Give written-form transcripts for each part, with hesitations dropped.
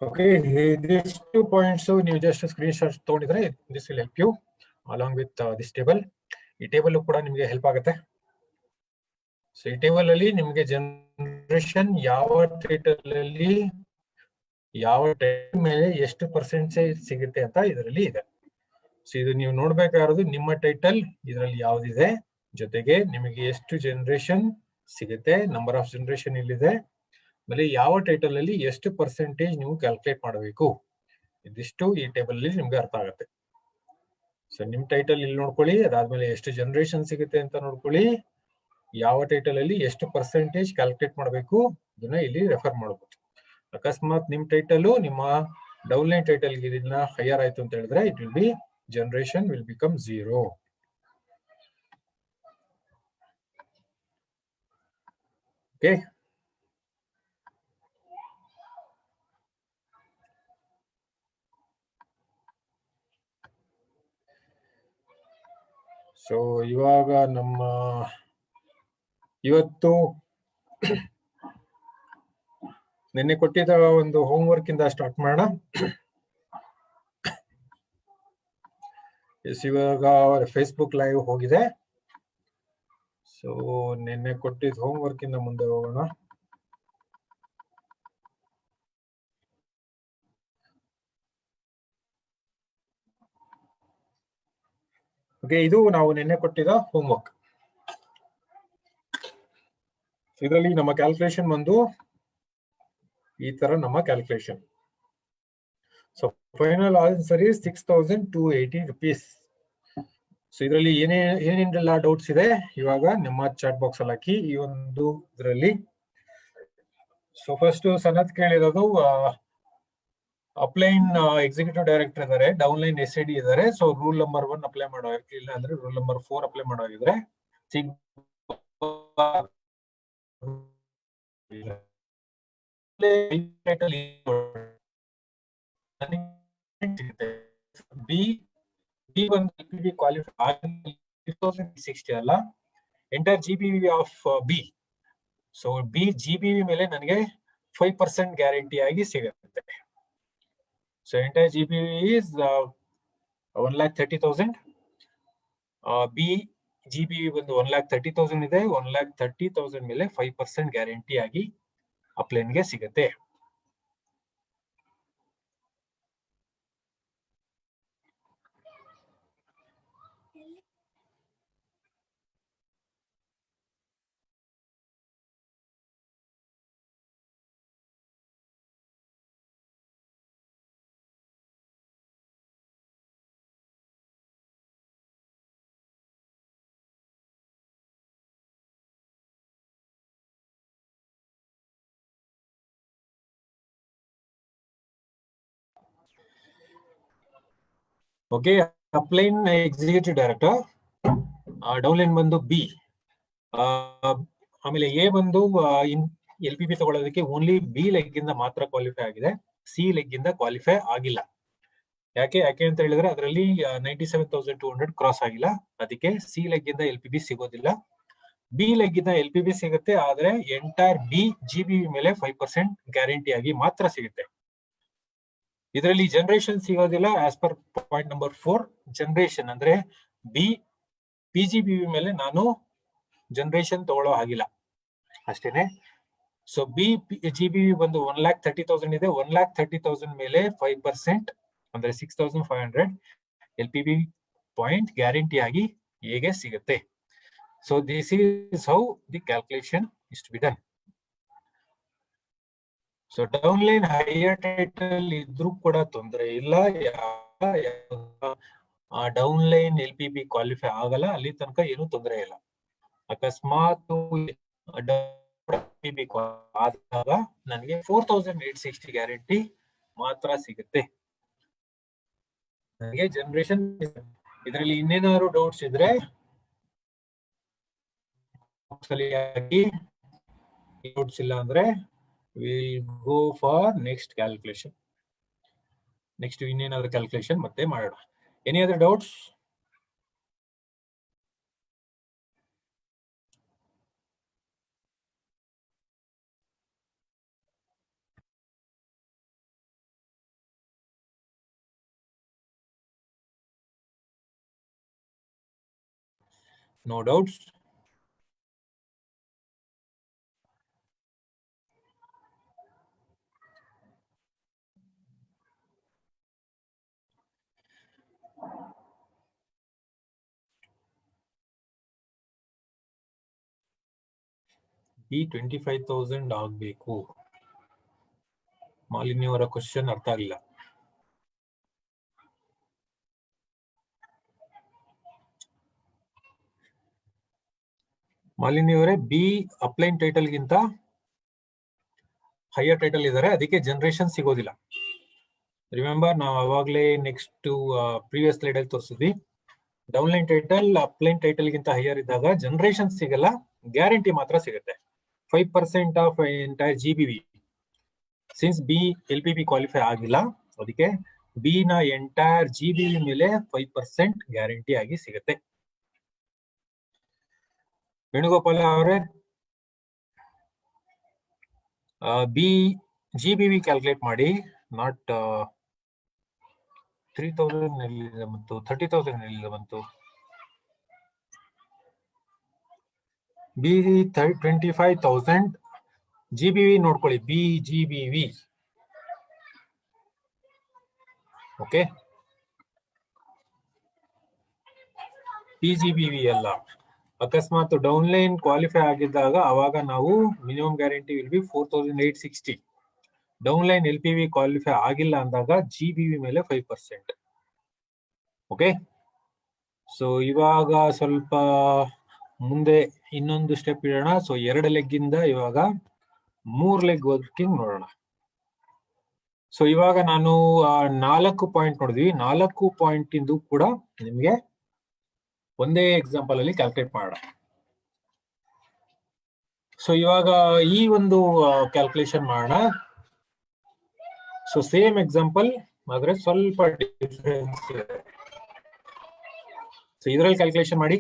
Okay, these 2 points ನೀವು just screenshot ತಗೊಂಡಿದ್ರೆ this will help you along with this table. ಈ table ಕೂಡ ನಿಮಗೆ help ಆಗುತ್ತೆ. ಸೊ ಈ ಟೇಬಲ್ ಅಲ್ಲಿ ನಿಮಗೆ ಜನರೇಷನ್ ಯಾವ ಟೈಟಲ್ ಅಲ್ಲಿ ಯಾವ ಟೈಮ್ ಮೇಲೆ ಎಷ್ಟು ಪರ್ಸೆಂಟೇಜ್ ಸಿಗುತ್ತೆ ಅಂತ ಇದರಲ್ಲಿ ಇದೆ. ಸೊ ಇದು ನೀವು ನೋಡ್ಬೇಕಾಗಿರೋದು ನಿಮ್ಮ ಟೈಟಲ್ ಇದರಲ್ಲಿ ಯಾವ್ದಿದೆ, ಜೊತೆಗೆ ನಿಮಗೆ ಎಷ್ಟು ಜನರೇಷನ್ ಸಿಗುತ್ತೆ, ನಂಬರ್ ಆಫ್ ಜನರೇಷನ್ ಇಲ್ಲಿದೆ, ಆಮೇಲೆ ಯಾವ ಟೈಟಲ್ ಅಲ್ಲಿ ಎಷ್ಟು ಪರ್ಸೆಂಟೇಜ್ ನೀವು ಕ್ಯಾಲ್ಕುಲೇಟ್ ಮಾಡಬೇಕು, ಇದಿಷ್ಟು ಈ ಟೇಬಲ್ ಅಲ್ಲಿ ನಿಮ್ಗೆ ಅರ್ಥ ಆಗುತ್ತೆ. ಸೊ ನಿಮ್ ಟೈಟಲ್ ಇಲ್ಲಿ ನೋಡ್ಕೊಳ್ಳಿ, ಅದಾದ್ಮೇಲೆ ಎಷ್ಟು ಜನರೇಷನ್ ಸಿಗುತ್ತೆ ಅಂತ ನೋಡ್ಕೊಳ್ಳಿ, ಯಾವ ಟೈಟಲ್ ಅಲ್ಲಿ ಎಷ್ಟು ಪರ್ಸೆಂಟೇಜ್ ಕ್ಯಾಲ್ಕುಲೇಟ್ ಮಾಡಬೇಕು ಇದನ್ನ ಇಲ್ಲಿ ರೆಫರ್ ಮಾಡಬಹುದು. ಅಕಸ್ಮಾತ್ ನಿಮ್ ಟೈಟಲ್ ನಿಮ್ಮ ಡೌನ್ಲೈನ್ ಟೈಟಲ್ ಗಿಂತ ಹೈಯರ್ ಆಯ್ತು ಅಂತ ಹೇಳಿದ್ರೆ it will be generation will become 0. Okay, so ಇವಾಗ ನಮ್ಮ ಇವತ್ತು ನಿನ್ನೆ ಕೊಟ್ಟಿದ್ದ ಒಂದು ಹೋಮ್ ವರ್ಕ್ ಇಂದ ಸ್ಟಾರ್ಟ್ ಮಾಡೋಣ. ಇವಾಗ ಫೇಸ್ಬುಕ್ ಲೈವ್ ಹೋಗಿದೆ. ಸೊ ನಿನ್ನೆ ಕೊಟ್ಟಿದ್ದ ಹೋಮ್ ವರ್ಕ್ ಇಂದ ಮುಂದೆ ಹೋಗೋಣ. ಓಕೆ, ಇದು ನಾವು ನಿನ್ನೆ ಕೊಟ್ಟಿದ್ದ ಹೋಮ್ ವರ್ಕ್. ಇದರಲ್ಲಿ ನಮ್ಮ ಕ್ಯಾಲ್ಕುಲೇಷನ್ ಬಂದು ಈ ತರ ನಮ್ಮ calculation. So final answer is 6280 rupees. So ಇದರಲ್ಲಿ ಏನೇನೆಲ್ಲ ಡೌಟ್ಸ್ ಇದೆ ಇವಾಗ ನಿಮ್ಮ ಚಾಟ್ ಬಾಕ್ಸ್ ಅಲ್ಲಿ ಹಾಕಿ ಈ ಒಂದು ಇದರಲ್ಲಿ. ಸೊ ಫಸ್ಟ್ ಸನತ್ ಕೇಳಿರೋದು ಅಪ್ಲೈನ್ ಎಕ್ಸಿಕ್ಯೂಟಿವ್ ಡೈರೆಕ್ಟರ್ ಇದಾರೆ, ಡೌನ್ಲೈನ್ SAD ಇದಾರೆ. ಸೊ ರೂಲ್ ನಂಬರ್ 1 ಅಪ್ಲೈ ಮಾಡೋ ಇಲ್ಲ ಅಂದ್ರೆ ರೂಲ್ ನಂಬರ್ 4 ಅಪ್ಲೈ ಮಾಡೋಗಿದ್ರೆ ಬಿ ಒಂದು LPB ಕ್ವಾಲಿಫೈ 2060 ಅಲ್ಲ, enter GPV of B. So B GPV ಮೇಲೆ ನನಗೆ 5% ಗ್ಯಾರಂಟಿ ಆಗಿ ಸಿಗುತ್ತೆ. So enter GPV is 1,30,000. B GPV ಬಂದು 1,30,000 ಇದೆ. 1,30,000 ಮೇಲೆ 5% ಗ್ಯಾರಂಟಿ ಆಗಿ ಅಪ್ಲೈನ್ಗೆ ಸಿಗುತ್ತೆ. ಓಕೆ, ಅಪ್ಲೈನ್ ಎಕ್ಸಿಕ್ಯೂಟಿವ್ ಡೈರೆಕ್ಟರ್, ಡೌನ್ಲೈನ್ ಬಂದು ಬಿ, ಆಮೇಲೆ ಎ ಬಂದು LPB ತಗೊಳ್ಳೋದಕ್ಕೆ ಓನ್ಲಿ ಬಿ ಲೆಗ್ ಇಂದ ಮಾತ್ರ ಕ್ವಾಲಿಫೈ ಆಗಿದೆ, ಸಿ ಲೆಗ್ ಇಂದ ಕ್ವಾಲಿಫೈ ಆಗಿಲ್ಲ. ಯಾಕೆ ಅಂತ ಹೇಳಿದ್ರೆ ಅದರಲ್ಲಿ 97,200 ಕ್ರಾಸ್ ಆಗಿಲ್ಲ, ಅದಕ್ಕೆ ಸಿ ಲೆಗ್ ಇಂದ LPB ಸಿಗೋದಿಲ್ಲ. ಬಿ ಲೆಗ್ ಇಂದ LPB ಸಿಗುತ್ತೆ, ಆದ್ರೆ ಎಂಟೈರ್ ಬಿ GPV ಮೇಲೆ 5% ಗ್ಯಾರಂಟಿ ಆಗಿ ಮಾತ್ರ ಸಿಗುತ್ತೆ. ಇದರಲ್ಲಿ ಜನರೇಷನ್ ಸಿಗೋದಿಲ್ಲ. As per point number 4 generation ಅಂದ್ರೆ ಬಿ PGBV ಮೇಲೆ ನಾನು ಜನರೇಷನ್ ತಗೊಳ್ಳೋ ಆಗಿಲ್ಲ ಅಷ್ಟೇನೆ. ಸೊ ಬಿ GPV ಬಂದು 1,30,000 ಇದೆ. 1,30,000 ಮೇಲೆ 5% ಅಂದ್ರೆ 6,500 LPB ಪಾಯಿಂಟ್ ಗ್ಯಾರಂಟಿ ಆಗಿ ಹೇಗೆ ಸಿಗುತ್ತೆ. So this is how the calculation is to be done. So downline higher title ಇದ್ರೂ ಕೂಡ ತೊಂದರೆ ಇಲ್ಲ, ಡೌನ್ಲೈನ್ LPB ಕ್ವಾಲಿಫೈ ಆಗಲ್ಲ, ಅಲ್ಲಿ ತನಕ ಏನು ತೊಂದರೆ ಇಲ್ಲ. ಅಕಸ್ಮಾತ್ LPB ಆದಾಗ ನನಗೆ 4,860 ಗ್ಯಾರಂಟಿ ಮಾತ್ರ ಸಿಗುತ್ತೆ. ನನಗೆ ಜನರೇಷನ್ ಇದರಲ್ಲಿ ಇನ್ನೇನಾದ್ರು ಡೌಟ್ಸ್ ಇದ್ರೆ ಡೌಟ್ಸ್ ಇಲ್ಲ ಅಂದ್ರೆ we'll go for next calculation. Next ಇನ್ನೇನಾದ್ರೂ ಕ್ಯಾಲ್ಕುಲೇಷನ್ ಮತ್ತೆ ಮಾಡೋಣ. Any other doubts? No doubts. ಈ 25,000 ಆಗ್ಬೇಕು. ಮಾಲಿನಿ ಅವರ ಕ್ವಶನ್ ಅರ್ಥ ಆಗಿಲ್ಲ. ಮಾಲಿನಿ ಅವರೇ, ಬಿ ಅಪ್ಲೈನ್ ಟೈಟಲ್ ಗಿಂತ ಹೈಯರ್ ಟೈಟಲ್ ಇದ್ದಾರೆ, ಅದಕ್ಕೆ ಜನರೇಷನ್ ಸಿಗೋದಿಲ್ಲ. ರಿಮೆಂಬರ್, ನಾವು ಅವಾಗಲೇ ನೆಕ್ಸ್ಟ್ ಪ್ರೀವಿಯಸ್ ಸ್ಲೈಡ್ ಅಲ್ಲಿ ತೋರಿಸಿದ್ವಿ. ಡೌನ್ಲೈನ್ ಟೈಟಲ್ ಅಪ್ಲೈನ್ ಟೈಟಲ್ ಗಿಂತ ಹೈಯರ್ ಇದ್ದಾಗ ಜನರೇಷನ್ ಸಿಗಲ್ಲ, ಗ್ಯಾರಂಟಿ ಮಾತ್ರ ಸಿಗುತ್ತೆ. 5% of entire GBV. Since B LPB qualify ಆಗಿಲ್ಲ, ಅದಕ್ಕೆ ಬಿ ನ ಎಂಟೈರ್ GBV ಮೇಲೆ 5% ಗ್ಯಾರಂಟಿ ಆಗಿ ಸಿಗುತ್ತೆ. ವೇಣುಗೋಪಾಲ ಅವರೇ, ಬಿ GBV ಕ್ಯಾಲ್ಕುಲೇಟ್ ಮಾಡಿ. ನಾಟ್ 3,000 ಎಲ್ಲಿಂದ ಬಂತು, 30,000 ಎಲ್ಲಿಂದ ಬಂತು? ಬಿ 25,000 GBV ನೋಡ್ಕೊಳ್ಳಿ, ಬಿ GBV. ಓಕೆ, PGBV ಅಲ್ಲ. ಅಕಸ್ಮಾತ್ ಡೌನ್ಲೈನ್ ಕ್ವಾಲಿಫೈ ಆಗಿದ್ದಾಗ ಅವಾಗ ನಾವು minimum guarantee will be 4,860. Downline LPV qualify ಆಗಿಲ್ಲ ಅಂದಾಗ GBV ಮೇಲೆ 5%. ಓಕೆ, ಸೊ ಇವಾಗ ಸ್ವಲ್ಪ ಮುಂದೆ ಇನ್ನೊಂದು ಸ್ಟೆಪ್ ಇಡೋಣ. ಸೊ 2 ಲೆಗ್ ಇಂದ ಇವಾಗ 3 ಲೆಗ್ ವರ್ಕಿಂಗ್ ನೋಡೋಣ. ಸೊ ಇವಾಗ ನಾನು 4 ಪಾಯಿಂಟ್ ನೋಡಿದ್ವಿ. 4 ಪಾಯಿಂಟ್ ಇಂದು ಕೂಡ ನಿಮ್ಗೆ ಒಂದೇ ಎಕ್ಸಾಂಪಲ್ ಅಲ್ಲಿ ಕ್ಯಾಲ್ಕುಲೇಟ್ ಮಾಡೋಣ. ಸೊ ಇವಾಗ ಈ ಒಂದು ಕ್ಯಾಲ್ಕುಲೇಷನ್ ಮಾಡೋಣ. ಸೊ ಸೇಮ್ ಎಕ್ಸಾಂಪಲ್ ಆದ್ರೆ ಸ್ವಲ್ಪ ಡಿಫರೆನ್ಸ್ ಇದೆ. ಸೊ ಇದರಲ್ಲಿ ಕ್ಯಾಲ್ಕುಲೇಷನ್ ಮಾಡಿ.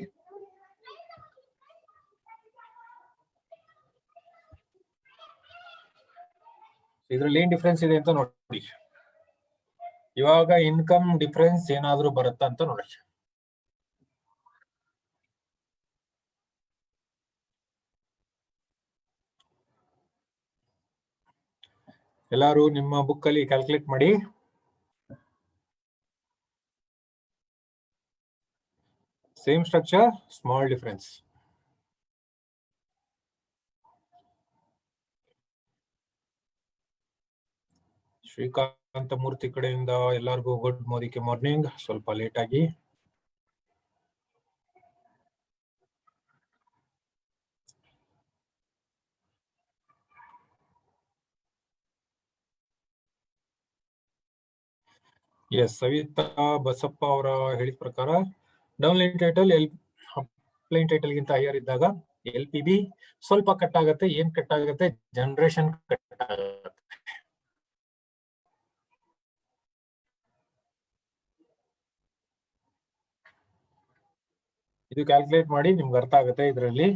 ಇದ್ರಲ್ಲಿ ಏನ್ ಡಿಫರೆನ್ಸ್ ಇದೆ ಅಂತ ನೋಡಿ. ಇವಾಗ ಇನ್ಕಮ್ ಡಿಫರೆನ್ಸ್ ಏನಾದ್ರೂ ಬರುತ್ತಾ ಅಂತ ನೋಡಿ. ಎಲ್ಲಾರು ನಿಮ್ಮ ಬುಕ್ ಅಲ್ಲಿ ಕ್ಯಾಲ್ಕುಲೇಟ್ ಮಾಡಿ. Same structure, small difference. Srikanth Murthy ಕಡೆಯಿಂದ ಎಲ್ಲರಿಗೂ ಗುಡ್ ಮಾರ್ನಿಂಗ್. ಸ್ವಲ್ಪ ಲೇಟ್ ಆಗಿ. ಎಸ್, ಸವಿತಾ ಬಸಪ್ಪ ಅವರ ಹೇಳಿದ ಪ್ರಕಾರ ಡೌನ್ಲೈನ್ ಟೈಟಲ್ ಅಪ್ಲೈನ್ ಟೈಟಲ್ ಗಿಂತ ಹೈಯರ್ ಇದ್ದಾಗ LPB ಸ್ವಲ್ಪ ಕಟ್ ಆಗುತ್ತೆ. ಏನ್ ಕಟ್ ಆಗುತ್ತೆ? ಜನರೇಷನ್ ಕಟ್ ಆಗುತ್ತೆ. ಇದು ಕ್ಯಾಲ್ಕುಲೇಟ್ ಮಾಡಿ, ನಿಮ್ಗೆ ಅರ್ಥ ಆಗುತ್ತೆ ಇದರಲ್ಲಿ.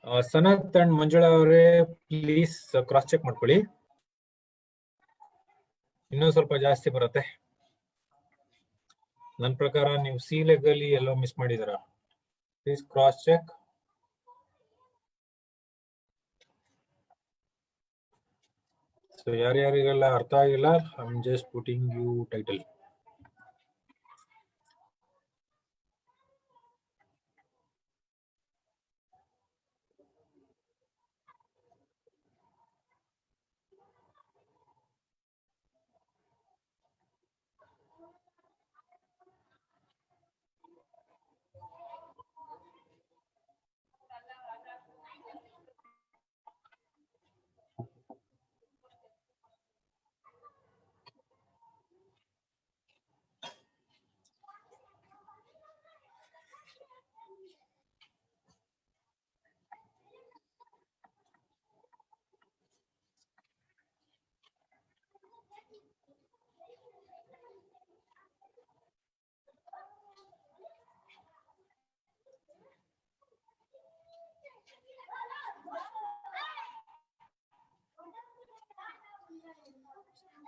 ಸನತ್ ಅಂಡ್ ಮಂಜುಳಾ ಅವರೇ ಪ್ಲೀಸ್ ಕ್ರಾಸ್ ಚೆಕ್ ಮಾಡ್ಕೊಳ್ಳಿ. ಇನ್ನೂ ಸ್ವಲ್ಪ ಜಾಸ್ತಿ ಬರುತ್ತೆ. ನನ್ನ ಪ್ರಕಾರ ನೀವು ಸಿ ಲೆಗ್ ಅಲ್ಲಿ ಎಲ್ಲೋ ಮಿಸ್ ಮಾಡಿದಾರ. Please cross check. ಸೊ ಯಾರ್ಯಾರಿಗೆಲ್ಲ ಅರ್ಥ ಆಗಿಲ್ಲ, I am just putting you title.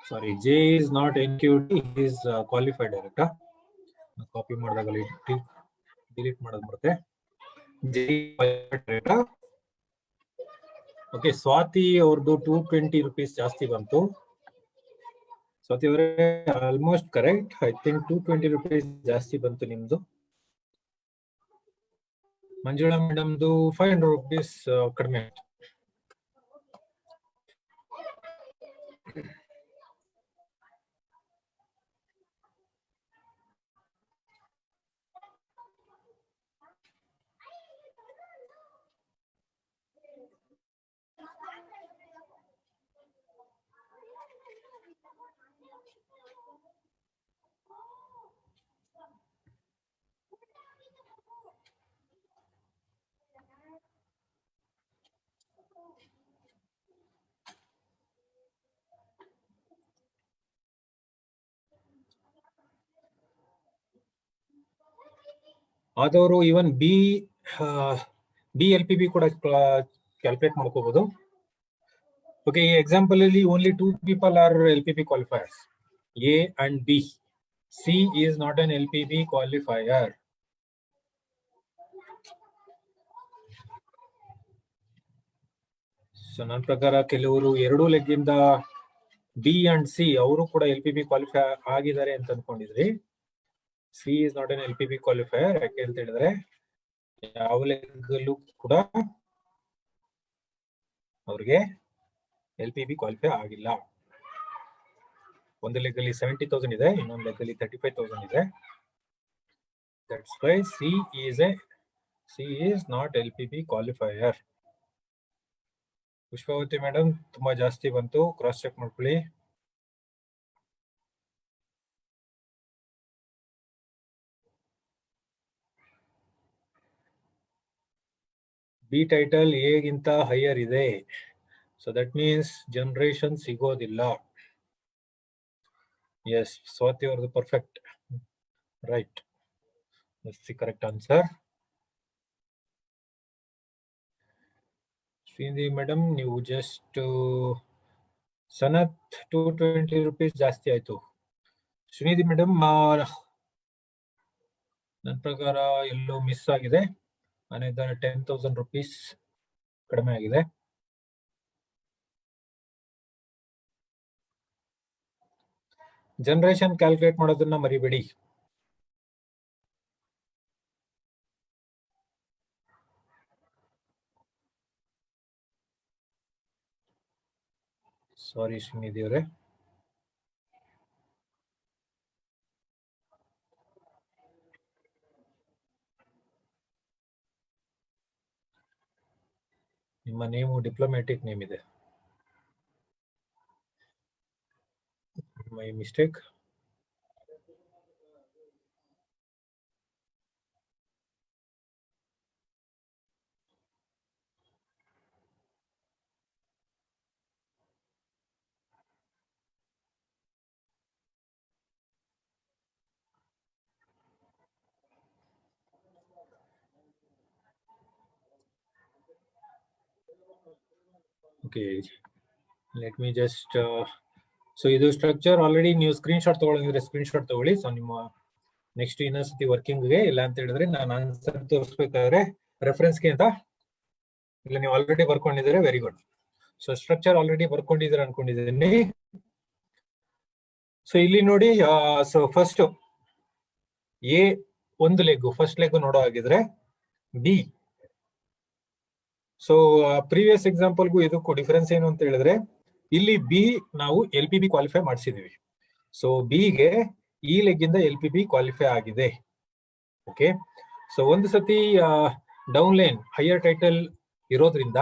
Sorry, J is not NQT, he is qualified director. Copy ಮಾಡಿದಾಗ ಡಿಲೀಟ್ ಮಾಡೋದು ಬರುತ್ತೆ. J qualified director. Okay, Swati ಅವ್ರದ್ದು 220 rupees ಜಾಸ್ತಿ ಬಂತು. ಸ್ವಾತಿ ಅವರೇ almost correct. I think 220 rupees ಜಾಸ್ತಿ ಬಂತು ನಿಮ್ದು. ಮಂಜುಳಾ ಮೇಡಮ್ದು 500 rupees ಕಡಿಮೆ ಆಯ್ತು. ಆದವರು even B L P B ಕೂಡ ಕ್ಯಾಲ್ಕುಲೇಟ್ ಮಾಡ್ಕೋಬಹುದು. ಓಕೆ, ಈ ಎಕ್ಸಾಂಪಲ್ ಅಲ್ಲಿ only 2 people are L P B qualifiers, A and B. C is not an L P B qualifier. So ನನ್ನ ಪ್ರಕಾರ ಕೆಲವರು ಎರಡೂ ಲೆಗ್ ಇಂದ ಬಿ ಅಂಡ್ ಸಿ ಅವರು ಕೂಡ ಎಲ್ ಪಿ ಬಿ ಕ್ವಾಲಿಫೈ ಆಗಿದ್ದಾರೆ ಅಂತ ಅನ್ಕೊಂಡಿದ್ರಿ. C is not an L P B qualifier. ಯಾಕೆ ಅಂತ ಹೇಳಿದ್ರೆ ಯಾವ ಲೆಗ್ಗಲ್ಲೂ ಕೂಡ ಅವ್ರಿಗೆ ಎಲ್ ಪಿ ಬಿ ಕ್ವಾಲಿಫೈ ಆಗಿಲ್ಲ. ಒಂದು ಲೆಗ್ ಅಲ್ಲಿ 70,000 ಇದೆ, ಇನ್ನೊಂದು ಲೆಗ್ ಅಲ್ಲಿ 35,000 ಇದೆ. That's why C is not L P B qualifier. Pushpavati madam ತುಂಬಾ ಜಾಸ್ತಿ ಬಂತು, ಕ್ರಾಸ್ ಚೆಕ್ ಮಾಡ್ಕೊಳ್ಳಿ. ಬಿ ಟೈಟಲ್ ಎ ಗಿಂತ ಹೈಯರ್ ಇದೆ. ಸೊ ದಟ್ ಮೀನ್ಸ್ ಜನರೇಷನ್ ಸಿಗೋದಿಲ್ಲ. ಎಸ್, ಸ್ವಾತಿ ಅವ್ರದ್ದು perfect, right. That's the correct answer. Srinidhi madam ನೀವು ಜಸ್ಟ್ ಸನತ್ 220 rupees ಜಾಸ್ತಿ ಆಯ್ತು. ಶ್ರೀನಿಧಿ ಮೇಡಮ್ ನನ್ನ ಪ್ರಕಾರ ಎಲ್ಲೋ ಮಿಸ್ ಆಗಿದೆ. ಅನದರ್ 10,000 rupees ಕಡಿಮೆ ಆಗಿದೆ. ಜನರೇಷನ್ ಕ್ಯಾಲ್ಕುಲೇಟ್ ಮಾಡೋದನ್ನ ಮರಿಬೇಡಿ. ಸಾರಿ ಶ್ರೀನಿಧಿ ಅವರೇ. ನಿಮ್ಮ ನೇಮು ಡಿಪ್ಲೊಮ್ಯಾಟಿಕ್ ನೇಮ್ ಇದೆ. My mistake. Okay, let me just so ಇದು ಸ್ಟ್ರಕ್ಚರ್ ಆಲ್ರೆಡಿ ನೀವು ಸ್ಕ್ರೀನ್ಶಾಟ್ ತಗೊಳ್ಳಿದ್ರೆ ಸ್ಕ್ರೀನ್ಶಾಟ್ ತಗೊಳ್ಳಿ. ಸೊ ನಿಮ್ಮ ನೆಕ್ಸ್ಟ್ ಇನ್ನೊಂದ್ಸತಿ ವರ್ಕಿಂಗ್ಗೆ ಇಲ್ಲ ಅಂತ ಹೇಳಿದ್ರೆ ನಾನು ಆನ್ಸರ್ ತೋರಿಸ್ಬೇಕಾದ್ರೆ ರೆಫರೆನ್ಸ್ಗೆ ಅಂತ ಇಲ್ಲ ನೀವು ಆಲ್ರೆಡಿ ಬರ್ಕೊಂಡಿದ್ರೆ very good. So structure already ಬರ್ಕೊಂಡಿದ್ದೀರಾ ಅನ್ಕೊಂಡಿದ್ದೀನಿ. ಸೊ ಇಲ್ಲಿ ನೋಡಿ, ಸೊ ಫಸ್ಟ್ ಎ ಒಂದು ಲೆಗ್, ಫಸ್ಟ್ ಲೆಗ್ ನೋಡೋ ಹಾಗಿದ್ರೆ ಬಿ. ಸೊ ಪ್ರೀವಿಯಸ್ ಎಕ್ಸಾಂಪಲ್ಗೂ ಇದಕ್ಕೂ ಡಿಫರೆನ್ಸ್ ಏನು ಅಂತ ಹೇಳಿದ್ರೆ ಇಲ್ಲಿ ಬಿ ನಾವು LPB ಕ್ವಾಲಿಫೈ ಮಾಡಿಸಿದೀವಿ. ಸೊ ಬಿಗೆ ಈ ಲೆಗ್ ಇಂದ LPB ಕ್ವಾಲಿಫೈ ಆಗಿದೆ. ಓಕೆ, ಸೊ ಒಂದು ಸತಿ ಡೌನ್ ಲೈನ್ ಹೈಯರ್ ಟೈಟಲ್ ಇರೋದ್ರಿಂದ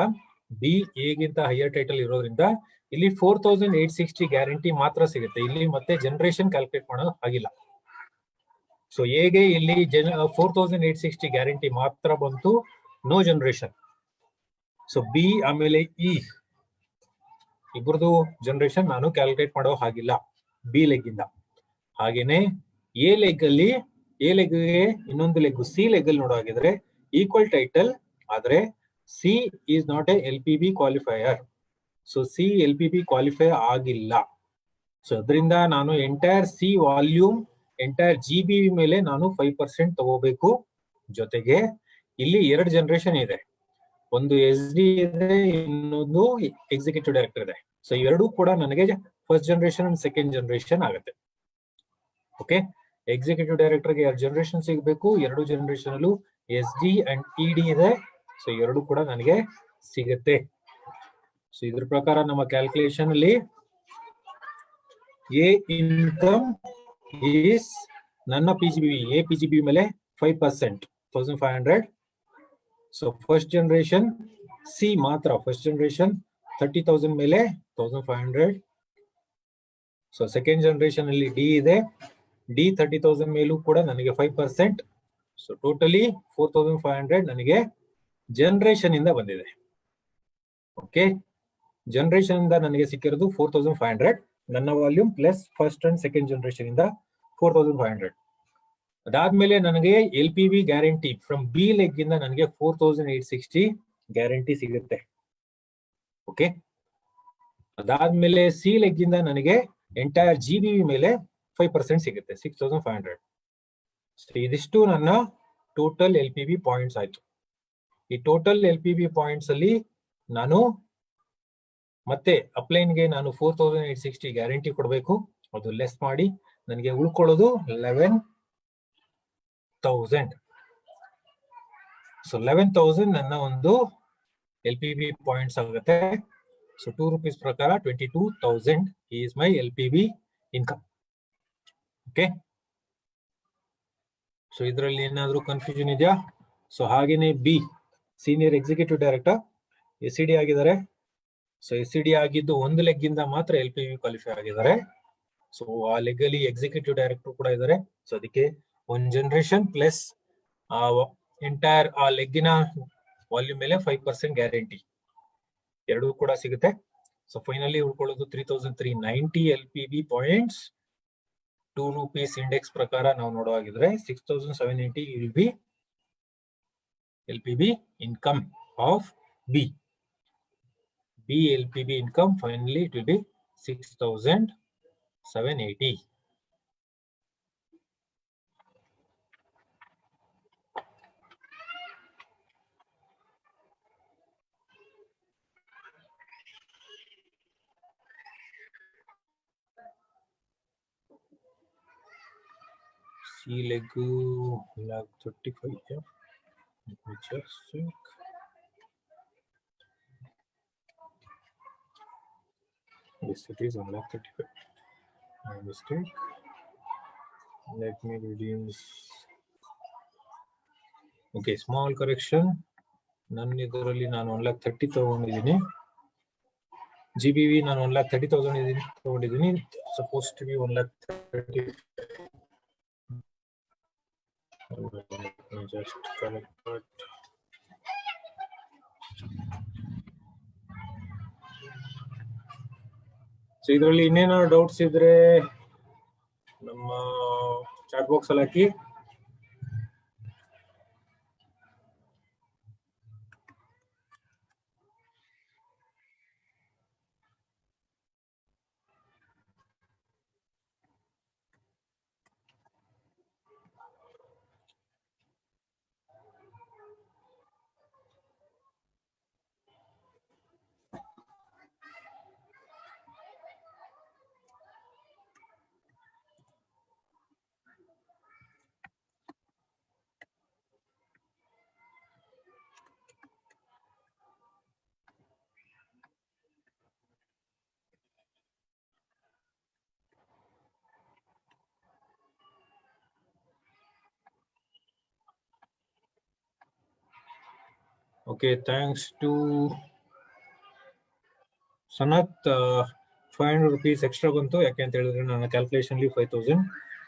ಬಿ ಎಗಿಂತ ಹೈಯರ್ ಟೈಟಲ್ ಇರೋದ್ರಿಂದ ಇಲ್ಲಿ 4860 ಗ್ಯಾರಂಟಿ ಮಾತ್ರ ಸಿಗುತ್ತೆ. ಇಲ್ಲಿ ಮತ್ತೆ ಜನರೇಷನ್ ಕ್ಯಾಲ್ಕುಲೇಟ್ ಮಾಡೋ ಆಗಿಲ್ಲ. ಸೊ ಎಗೆ ಇಲ್ಲಿ 4860 ಗ್ಯಾರಂಟಿ ಮಾತ್ರ ಬಂತು, ನೋ ಜನರೇಷನ್. ಸೊ ಬಿ ಆಮೇಲೆ ಇ ಇಬ್ಬರದು ಜನರೇಷನ್ ನಾನು ಕ್ಯಾಲ್ಕುಲೇಟ್ ಮಾಡೋ ಹಾಗಿಲ್ಲ ಬಿ ಲೆಗ್ ಇಂದ. ಹಾಗೇನೆ ಎ ಲೆಗ್ ಅಲ್ಲಿ, ಎ ಲೆಗ್ಗೆ ಇನ್ನೊಂದು ಲೆಗ್ ಸಿ ಲೆಗ್ ಅಲ್ಲಿ ನೋಡೋ ಹಾಗಿದ್ರೆ ಈಕ್ವಲ್ ಟೈಟಲ್ ಆದ್ರೆ C is not A LPB qualifier. So C LPB qualify ಆಗಿಲ್ಲ. ಸೊ ಅದರಿಂದ ನಾನು entire C volume, entire GBV ಮೇಲೆ ನಾನು 5% ತಗೋಬೇಕು. ಜೊತೆಗೆ ಇಲ್ಲಿ 2 ಜನರೇಷನ್ ಇದೆ, ಒಂದು SD ಇದೆ, ಇನ್ನೊಂದು ಎಕ್ಸಿಕ್ಯೂಟಿವ್ ಡೈರೆಕ್ಟರ್ ಇದೆ. ಸೊ ಇವೆರಡೂ ಕೂಡ ನನಗೆ first generation and second generation ಆಗುತ್ತೆ. ಓಕೆ, ಎಕ್ಸಿಕ್ಯೂಟಿವ್ ಡೈರೆಕ್ಟರ್ಗೆ 2 ಜನರೇಷನ್ ಸಿಗಬೇಕು, 2 ಜನರೇಷನ್ ಅಲ್ಲೂ SD ಅಂಡ್ ED ಇದೆ. ಸೊ ಎರಡು ಕೂಡ ನನಗೆ ಸಿಗುತ್ತೆ. ಸೊ ಇದ್ರ ಪ್ರಕಾರ ನಮ್ಮ ಕ್ಯಾಲ್ಕುಲೇಷನ್ ಅಲ್ಲಿ ಎ ಇನ್ಕಮ್ ಈಸ್ ನನ್ನ PGBV, ಎ PGBV ಮೇಲೆ 5% 1500. ಸೊ ಫಸ್ಟ್ ಜನರೇಷನ್ ಸಿ ಮಾತ್ರ, ಫಸ್ಟ್ ಜನರೇಷನ್ 30,000 ಮೇಲೆ 1500. ಸೊ ಸೆಕೆಂಡ್ ಜನರೇಷನ್ ಅಲ್ಲಿ ಡಿ ಇದೆ, ಡಿ 30,000 ಮೇಲೂ ಕೂಡ ನನಗೆ 5%. ಸೊ ಟೋಟಲಿ 4500 ನನಗೆ ಜನರೇಷನ್ ಇಂದ ಬಂದಿದೆ. ಓಕೆ, ಜನರೇಷನ್ ಇಂದ ನನಗೆ ಸಿಕ್ಕಿರೋದು 4500 ನನ್ನ volume plus first and second generation ಇಂದ 4500. ಅದಾದ್ಮೇಲೆ ನನಗೆ LPB guarantee from B leg ಇಂದ ನನಗೆ 4860 ಗ್ಯಾರಂಟಿ ಸಿಗುತ್ತೆ. ಓಕೆ, ಅದಾದ್ಮೇಲೆ ಸಿ ಲೆಗ್ ಇಂದ ನನಗೆ ಎಂಟೈರ್ GBV ಮೇಲೆ 5% ಸಿಗುತ್ತೆ, 6500. ಇದಿಷ್ಟು ನನ್ನ ಟೋಟಲ್ LPB ಪಾಯಿಂಟ್ಸ್ ಆಯ್ತು. ಈ ಟೋಟಲ್ LPB ಪಾಯಿಂಟ್ಸ್ ಅಲ್ಲಿ ನಾನು ಮತ್ತೆ ಅಪ್ಲೈನ್ಗೆ ನಾನು 4860 ಗ್ಯಾರಂಟಿ ಕೊಡಬೇಕು. ಅದು ಲೆಸ್ ಮಾಡಿ ನನಗೆ ಉಳ್ಕೊಳ್ಳೋದು 11,000. ಸೊ 11,000 ನನ್ನ ಒಂದು LPB ಪಾಯಿಂಟ್ಸ್ ಆಗುತ್ತೆ. ಸೊ 2 rupees ಪ್ರಕಾರ 22,000 is my LPB income. Okay, so ಇದರಲ್ಲಿ ಏನಾದ್ರೂ ಕನ್ಫ್ಯೂಷನ್ ಇದೆಯಾ? ಸೊ ಹಾಗೇನೆ B senior executive director SED ಆಗಿದ್ದಾರೆ. ಸೊ SED ಆಗಿದ್ದು ಒಂದು ಲೆಗ್ ಇಂದ ಮಾತ್ರ LPB ಕ್ವಾಲಿಫೈ ಆಗಿದ್ದಾರೆ. ಸೊ ಆ ಲೆಗ್ ಅಲ್ಲಿ ಎಕ್ಸಿಕ್ಯೂಟಿವ್ ಡೈರೆಕ್ಟರ್ ಕೂಡ ಇದ್ದಾರೆ. ಸೊ ಅದಕ್ಕೆ 1 ಜನರೇಷನ್ ಪ್ಲಸ್ ಎಂಟೈರ್ ಆ ಲೆಗ್ಗಿನ ವಾಲ್ಯೂಮ್ ಮೇಲೆ 5% ಗ್ಯಾರಂಟಿ ಎರಡೂ ಕೂಡ ಸಿಗುತ್ತೆ. ಸೊ ಫೈನಲಿ ಉಳ್ಕೊಳ್ಳೋದು 3390 LPB ಪಾಯಿಂಟ್ಸ್. 2 rupees ಇಂಡೆಕ್ಸ್ ಪ್ರಕಾರ ನಾವು ನೋಡುವಾಗಿದ್ರೆ 6780 will be LPB income of B. LPB income finally it will be 6780. C leg 35. Yeah. Let me just check. Yes, it is 1,35,000. My mistake. Let me reduce. Okay, small correction. ನನ್ನ ಇದರಲ್ಲಿ ನಾನು 1,30,000 ತಗೊಂಡಿದ್ದೀನಿ. GBV ನಾನು 1,30,000 ತಗೊಂಡಿದ್ದೀನಿ. Supposed to be 1,30,000. Let me just correct that. So ಇದರಲ್ಲಿ ಇನ್ನೇನಾದ್ರು doubts ಇದ್ರೆ ನಮ್ಮ ಚಾಟ್ ಬಾಕ್ಸ್ ಅಲ್ಲಿ ಹಾಕಿ. Okay, thanks to Sanath, 500 rupees extra ಬಂತು ಯಾಕೆ ಅಂತ ಹೇಳಿದ್ರೆ ನನ್ನ ಕ್ಯಾಲ್ಕುಲೇಷನ್ 5000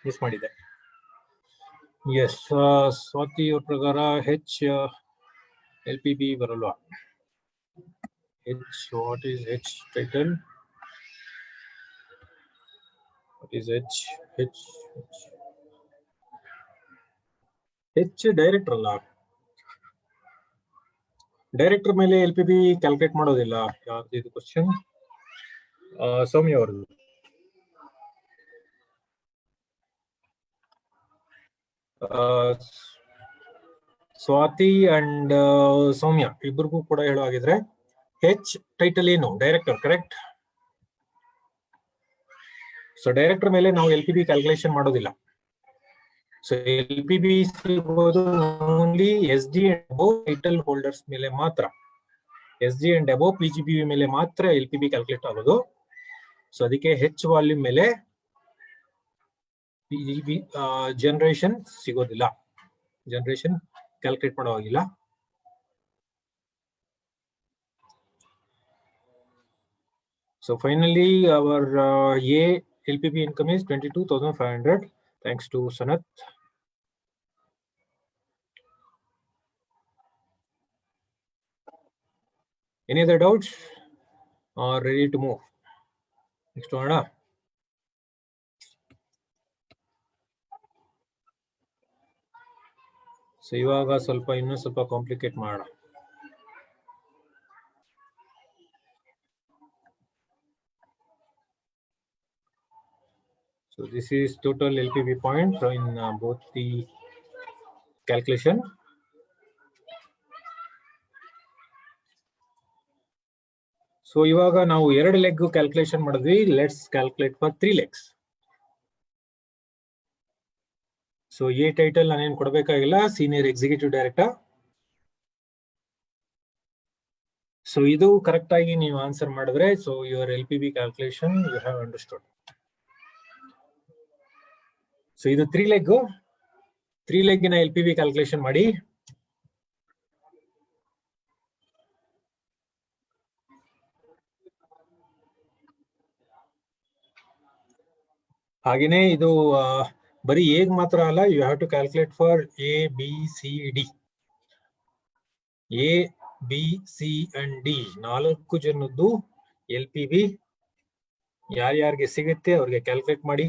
ಮಿಸ್ ಮಾಡಿದೆ. ಎಸ್, ಸ್ವಾತಿ ಅವ್ರ ಪ್ರಕಾರ ಹೆಚ್ LPB ಬರಲ್ವಾ? H, what is H title? What is H? H director ಅಲ್ಲ. ಡೈರೆಕ್ಟರ್ ಮೇಲೆ LPB ಕ್ಯಾಲ್ಕುಲೇಟ್ ಮಾಡೋದಿಲ್ಲ. ಯಾವ್ದು ಇದು ಕ್ವಶನ್? ಸೌಮ್ಯ ಅವರದು. ಸ್ವಾತಿ ಅಂಡ್ ಸೌಮ್ಯ ಇಬ್ಬರಿಗೂ ಕೂಡ ಹೇಳುವಾಗಿದ್ರೆ ಹೆಚ್ ಟೈಟಲ್ ಏನು? Director, correct? ಸೊ ಡೈರೆಕ್ಟರ್ ಮೇಲೆ ನಾವು LPB ಕ್ಯಾಲ್ಕುಲೇಷನ್ ಮಾಡೋದಿಲ್ಲ. ಸೊ LPB ಸಿಗೋದು only SD and above title holders ಮೇಲೆ ಮಾತ್ರ. SD ಅಂಡ್ ಅಬೋವ್ PGBV ಮೇಲೆ ಮಾತ್ರ LPB ಕ್ಯಾಲ್ಕುಲೇಟ್ ಆಗೋದು. ಸೊ ಅದಕ್ಕೆ ಹೆಚ್ ವಾಲ್ಯೂಮ್ ಮೇಲೆ PGB ಜನರೇಷನ್ ಸಿಗೋದಿಲ್ಲ, ಜನರೇಷನ್ ಕ್ಯಾಲ್ಕುಲೇಟ್ ಮಾಡೋವಾಗಿಲ್ಲ. So finally, our A LPB income is 22,500. Thanks to Sanath. Any other doubts? Or ready to move? Next one. So ಇವಾಗ ಇನ್ನೂ ಸ್ವಲ್ಪ ಕಾಂಪ್ಲಿಕೇಟ್ ಮಾಡೋಣ. So this is total LPB point in both the calculation. So ಇವಾಗ ನಾವು 2 leg calculation ಮಾಡಿದ್ವಿ. Let's calculate for 3 legs. So A title ನಾನೇನು ಕೊಡಬೇಕಾಗಿಲ್ಲ, senior executive director. So ಇದು ಕರೆಕ್ಟ್ ಆಗಿ ನೀವು ಆನ್ಸರ್ ಮಾಡಿದ್ರೆ, so your LPB calculation you have understood. So ಇದು 3 ಲೆಗ್ಗಿನ LPB ಕ್ಯಾಲ್ಕುಲೇಷನ್ ಮಾಡಿ. ಹಾಗೇನೆ ಇದು ಬರೀ ಎಗ್ ಮಾತ್ರ ಅಲ್ಲ, you have to calculate for A, B, C, D. A, B, C and D 4 ಜನದ್ದು LPB ಯಾರ್ಯಾರಿಗೆ ಸಿಗುತ್ತೆ ಅವ್ರಿಗೆ ಕ್ಯಾಲ್ಕುಲೇಟ್ ಮಾಡಿ.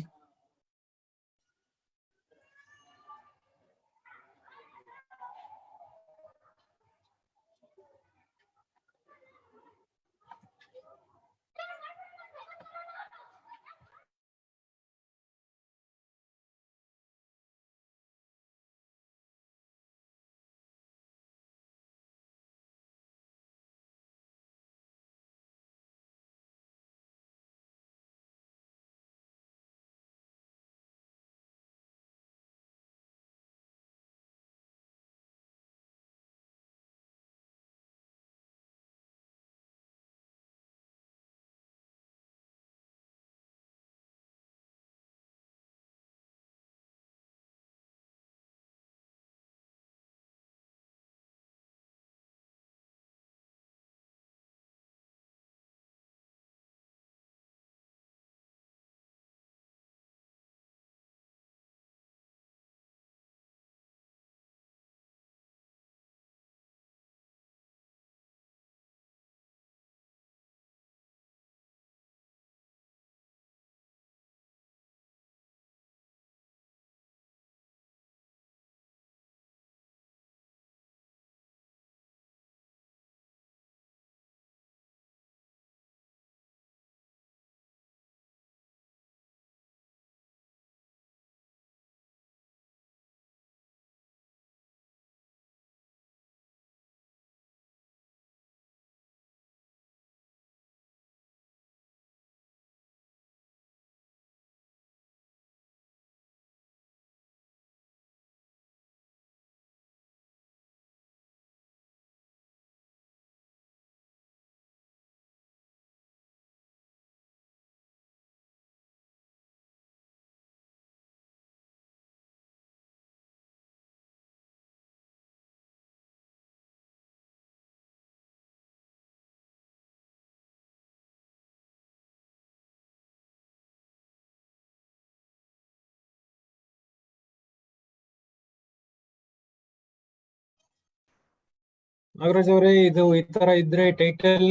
ನಾಗರಾಜ್ ಅವರೇ, ಇದು ಈ ತರ ಇದ್ರೆ ಟೈಟಲ್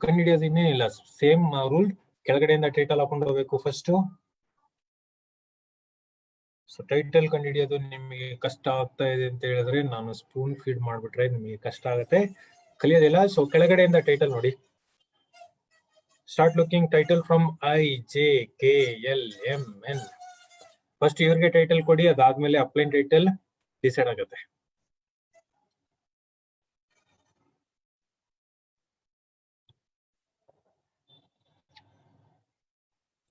ಕಂಡುಹಿಡಿಯೋದು ಇನ್ನೇನಿಲ್ಲ, ಸೇಮ್ ರೂಲ್. ಕೆಳಗಡೆಯಿಂದ ಟೈಟಲ್ ಹಾಕೊಂಡು ಹೋಗ್ಬೇಕು ಫಸ್ಟ್. ಸೊ ಟೈಟಲ್ ಕಂಡುಹಿಡಿಯೋದು ನಿಮಗೆ ಕಷ್ಟ ಆಗ್ತಾ ಇದೆ ಅಂತ ಹೇಳಿದ್ರೆ, ನಾನು ಸ್ಪೂನ್ ಫೀಡ್ ಮಾಡ್ಬಿಟ್ರೆ ನಿಮಗೆ ಕಷ್ಟ ಆಗುತ್ತೆ, ಕಲಿಯೋದಿಲ್ಲ. ಸೊ ಕೆಳಗಡೆಯಿಂದ ಟೈಟಲ್ ನೋಡಿ. Start looking title from IJKLMN. First ಇವ್ರಿಗೆ ಟೈಟಲ್ ಕೊಡಿ, ಅದಾದ್ಮೇಲೆ ಅಪ್ಲೈನ್ ಟೈಟಲ್ ಡಿಸೈಡ್ ಆಗುತ್ತೆ.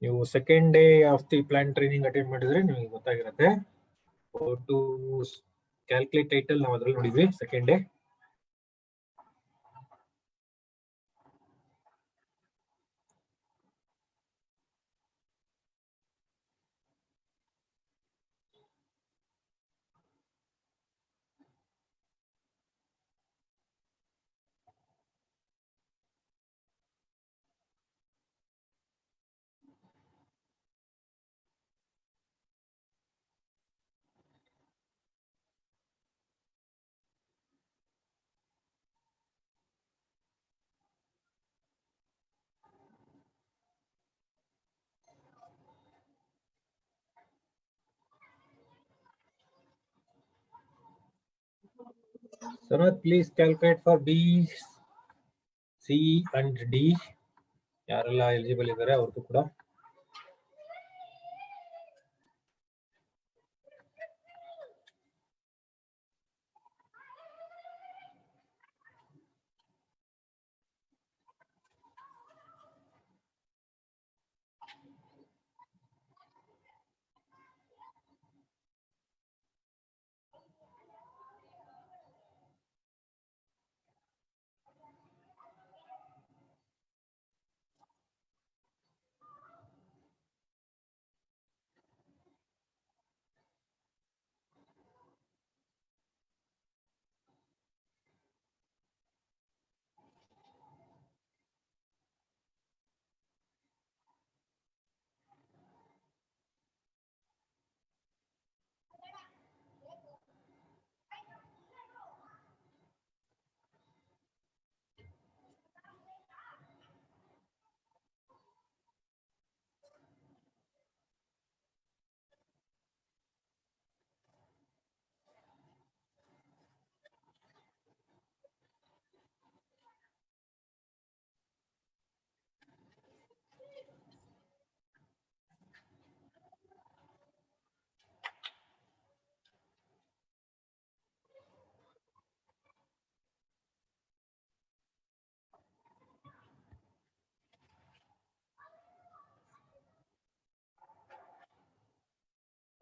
ನೀವು second day of the plan training attend ಮಾಡಿದ್ರೆ ನಿಮಗೆ ಗೊತ್ತಾಗಿರುತ್ತೆ. ಟು ಕ್ಯಾಲ್ಕುಲೇಟ್ ಟೈಟಲ್ ನಾವು ಅದ್ರಲ್ಲಿ ನೋಡಿದ್ವಿ second day. Sanath, please calculate for B, C and D. ಯಾರೆಲ್ಲ ಎಲಿಜಿಬಲ್ ಇದ್ದಾರೆ ಅವ್ರದ್ದು ಕೂಡ.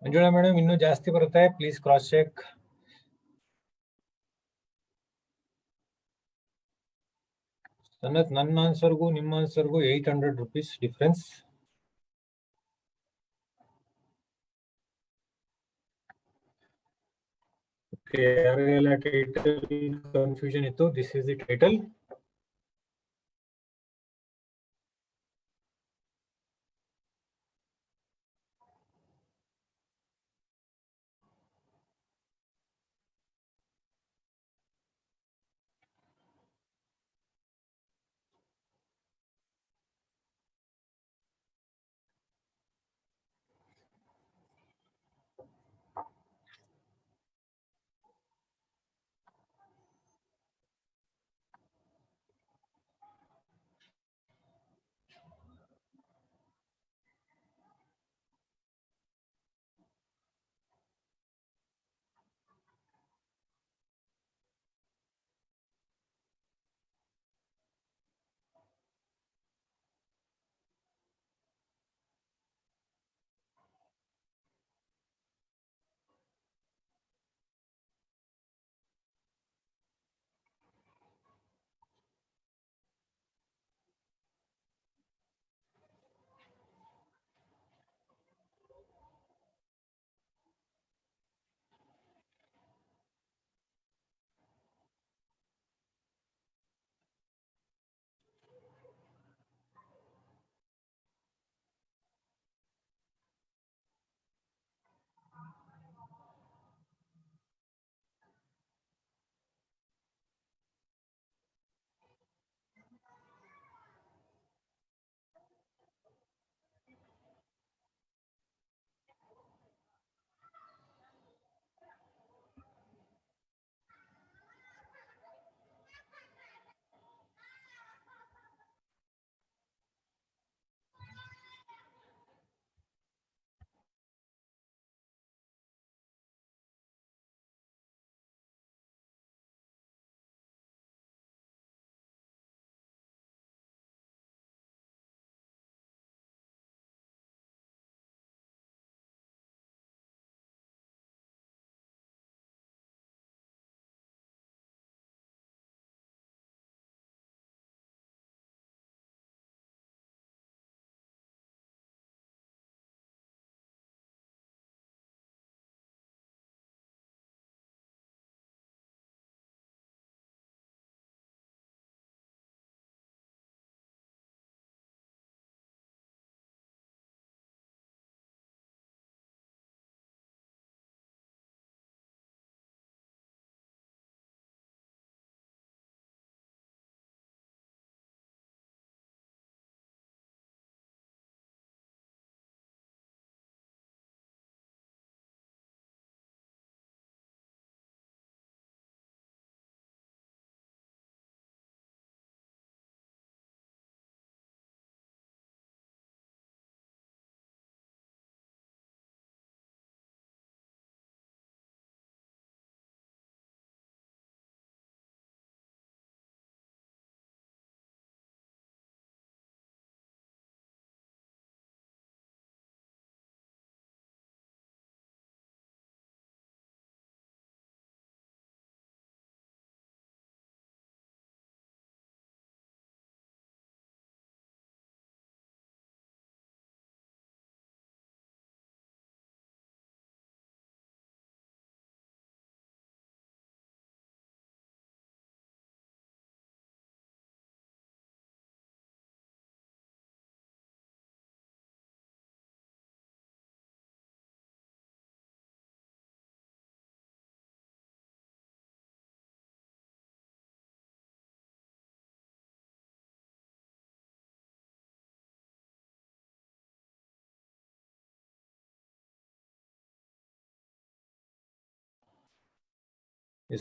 ಮಂಜುಳಾ ಮೇಡಮ್, ಇನ್ನೂ ಜಾಸ್ತಿ ಬರುತ್ತೆ, ಪ್ಲೀಸ್ ಕ್ರಾಸ್ ಚೆಕ್. ಸನತ್, ನನ್ನ ಆನ್ಸರ್ಗೂ ನಿಮ್ಮ ಆನ್ಸರ್ಗೂ 800 rupees ಡಿಫ್ರೆನ್ಸ್. ಯಾರಿಗೆಲ್ಲ ಟೈಟಲ್ ಕನ್ಫ್ಯೂಷನ್ ಇತ್ತು, this is the title.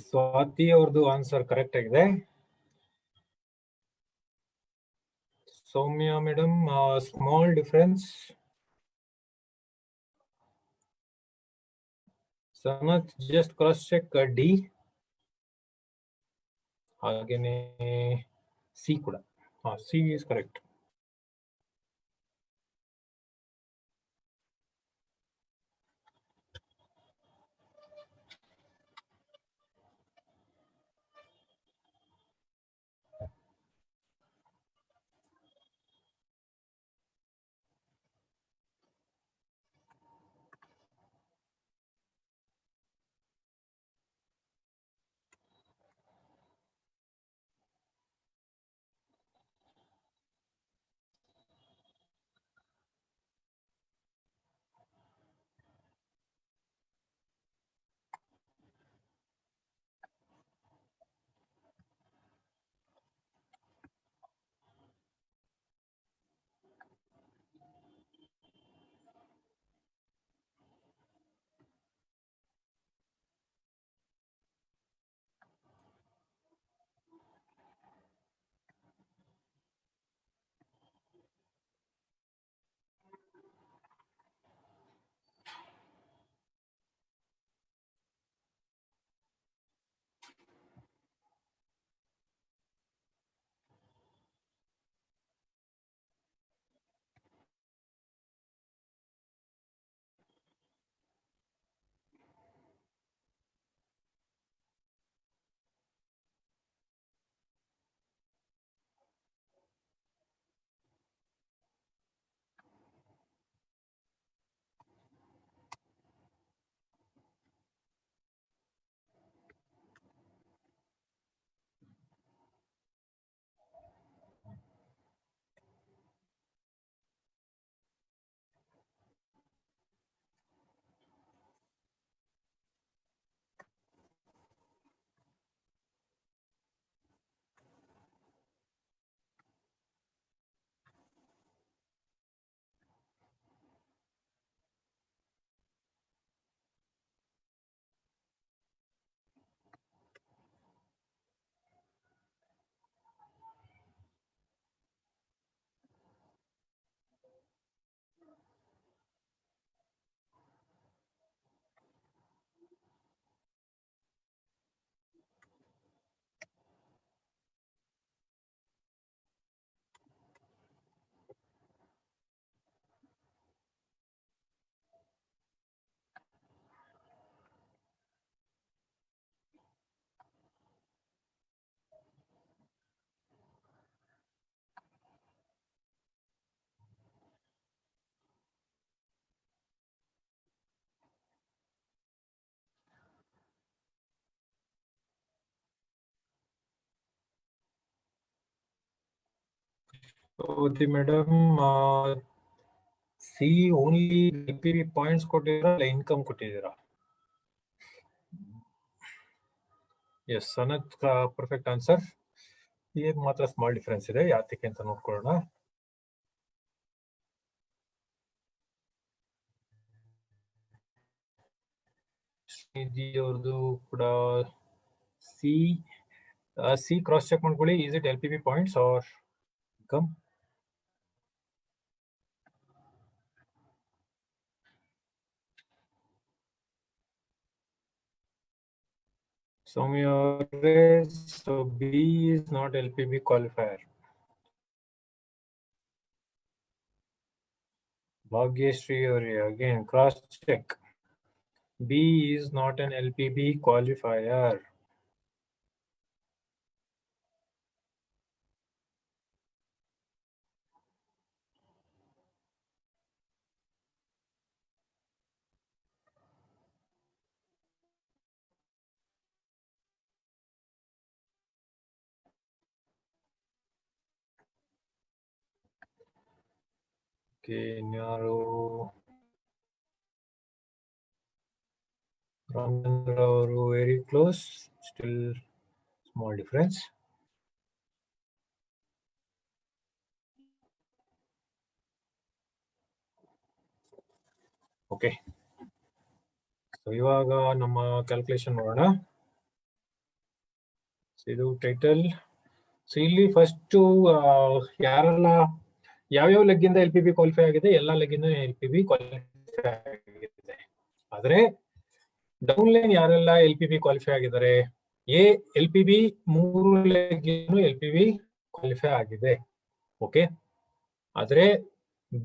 Swathi ಅವ್ರದ್ದು ಆನ್ಸರ್ ಕರೆಕ್ಟ್ ಆಗಿದೆ. Soumya madam, small difference. Sanath just cross check D, ಹಾಗೇನೆ ಸಿ ಕೂಡ. C is correct. Swathi madam, C only LPV points ಕೊಟ್ಟಿದ್ದೀರಾ ಇಲ್ಲ ಇನ್ಕಮ್ ಕೊಟ್ಟಿದ್ದೀರಾ? Yes, Sanath perfect answer. ಈಗ ಮಾತ್ರ ಸ್ಮಾಲ್ ಡಿಫರೆನ್ಸ್ ಇದೆ, ಯಾತಕ್ಕೆ ಅಂತ ನೋಡ್ಕೊಳ್ಳೋಣ. ಶ್ರೀಜಿ ಅವ್ರದ್ದು ಕೂಡ ಸಿ ಕ್ರಾಸ್ ಚೆಕ್ ಮಾಡ್ಕೊಳ್ಳಿ. Is it LPV points are income? Soumya, so B is not LPV qualifier. Bhagyashree, again cross check. B is not an LPV qualifier. Okay, Nyaru, Ramchandra, very close, still small difference. Okay, so ಇವಾಗ ನಮ್ಮ calculation ನೋಡೋಣ. ಇದು title. So ಇಲ್ಲಿ first ಯಾರೆಲ್ಲ ಯಾವ್ಯಾವ ಲೆಗ್ಗಿಂದ L P B qualify ಆಗಿದೆ, ಎಲ್ಲ ಲೆಗ್ಗಿಂದ ಎಲ್ ಪಿ ಬಿ ಕ್ವಾಲಿಫೈ ಆಗಿದೆ. ಆದ್ರೆ ಡೌನ್ ಲೈನ್ ಯಾರೆಲ್ಲ ಎಲ್ ಪಿ ಬಿ ಕ್ವಾಲಿಫೈ ಆಗಿದ್ದಾರೆ, ಎ ಎಲ್ ಪಿ ಬಿ 3 ಲೆಗ್ಗಿನೂ ಎಲ್ ಪಿ ಬಿ ಕ್ವಾಲಿಫೈ ಆಗಿದೆ. ಓಕೆ, ಆದ್ರೆ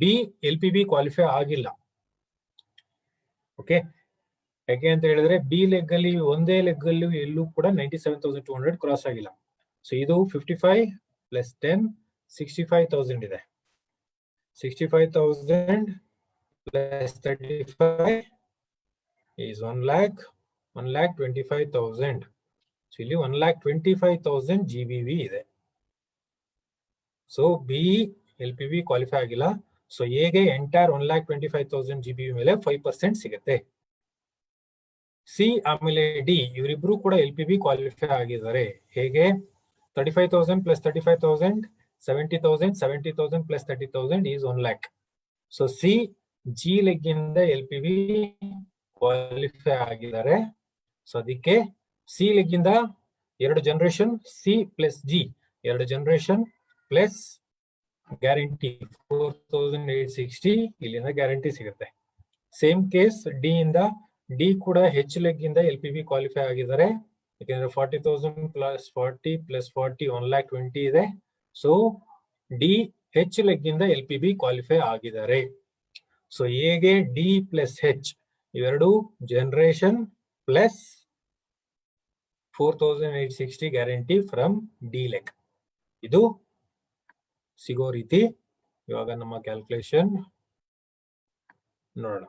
B L P B qualify ಆಗಿಲ್ಲ. ಓಕೆ, ಯಾಕೆ ಅಂತ ಹೇಳಿದ್ರೆ ಬಿ ಲೆಗ್ ಅಲ್ಲಿ ಒಂದೇ ಲೆಗ್ ಅಲ್ಲಿ ಎಲ್ಲೂ ಕೂಡ 97,200 ಕ್ರಾಸ್ ಆಗಿಲ್ಲ. ಸೊ ಇದು 55 ಪ್ಲಸ್ 10 65,000 ಇದೆ. 65,000 ಪ್ಲಸ್ 35 is 1,25,000. ಸೊ ಇಲ್ಲಿ 1,25,000 GBV ಇದೆ. So B L P B qualify ಆಗಿಲ್ಲ. ಸೊ ಎಗೆ ಎಂಟೈರ್ 1,25,000 GBV ಮೇಲೆ 5% ಸಿಗುತ್ತೆ. ಸಿ ಆಮೇಲೆ ಡಿ ಇವರಿಬ್ರು ಕೂಡ ಎಲ್ ಪಿ ಬಿ ಕ್ವಾಲಿಫೈ ಆಗಿದ್ದಾರೆ. ಹೇಗೆ? 35,000 plus 35,000 70,000 70,000 plus 30,000 is 1 lakh. So C G leg ಇಂದ ಎಲ್ ಪಿ ಬಿ ಕ್ವಾಲಿಫೈ ಆಗಿದ್ದಾರೆ. ಸೊ ಅದಕ್ಕೆ ಸಿ ಲೆಗ್ ಇಂದ 2 generation, C plus G 2 generation plus guarantee 4,860 ಇಲ್ಲಿಂದ ಗ್ಯಾರಂಟಿ ಸಿಗುತ್ತೆ. ಸೇಮ್ ಕೇಸ್ ಡಿ ಇಂದ, ಡಿ ಕೂಡ ಹೆಚ್ ಲೆಗ್ ಇಂದ ಎಲ್ ಪಿ ಬಿ ಕ್ವಾಲಿಫೈ ಆಗಿದ್ದಾರೆ. ಯಾಕೆಂದ್ರೆ 40,000 ಪ್ಲಸ್ 40 ಪ್ಲಸ್ 40 1,20,000 ಇದೆ. ಸೊ ಡಿ ಹೆಚ್ ಲೆಗ್ ಇಂದ ಎಲ್ ಪಿ ಬಿ ಕ್ವಾಲಿಫೈ ಆಗಿದ್ದಾರೆ. ಸೊ ಎಗೆ ಡಿ ಪ್ಲಸ್ ಹೆಚ್ ಇವೆರಡು generation plus 4,860 guarantee from D leg. ಇದು ಸಿಗೋ ರೀತಿ. ಇವಾಗ ನಮ್ಮ ಕ್ಯಾಲ್ಕುಲೇಷನ್ ನೋಡೋಣ.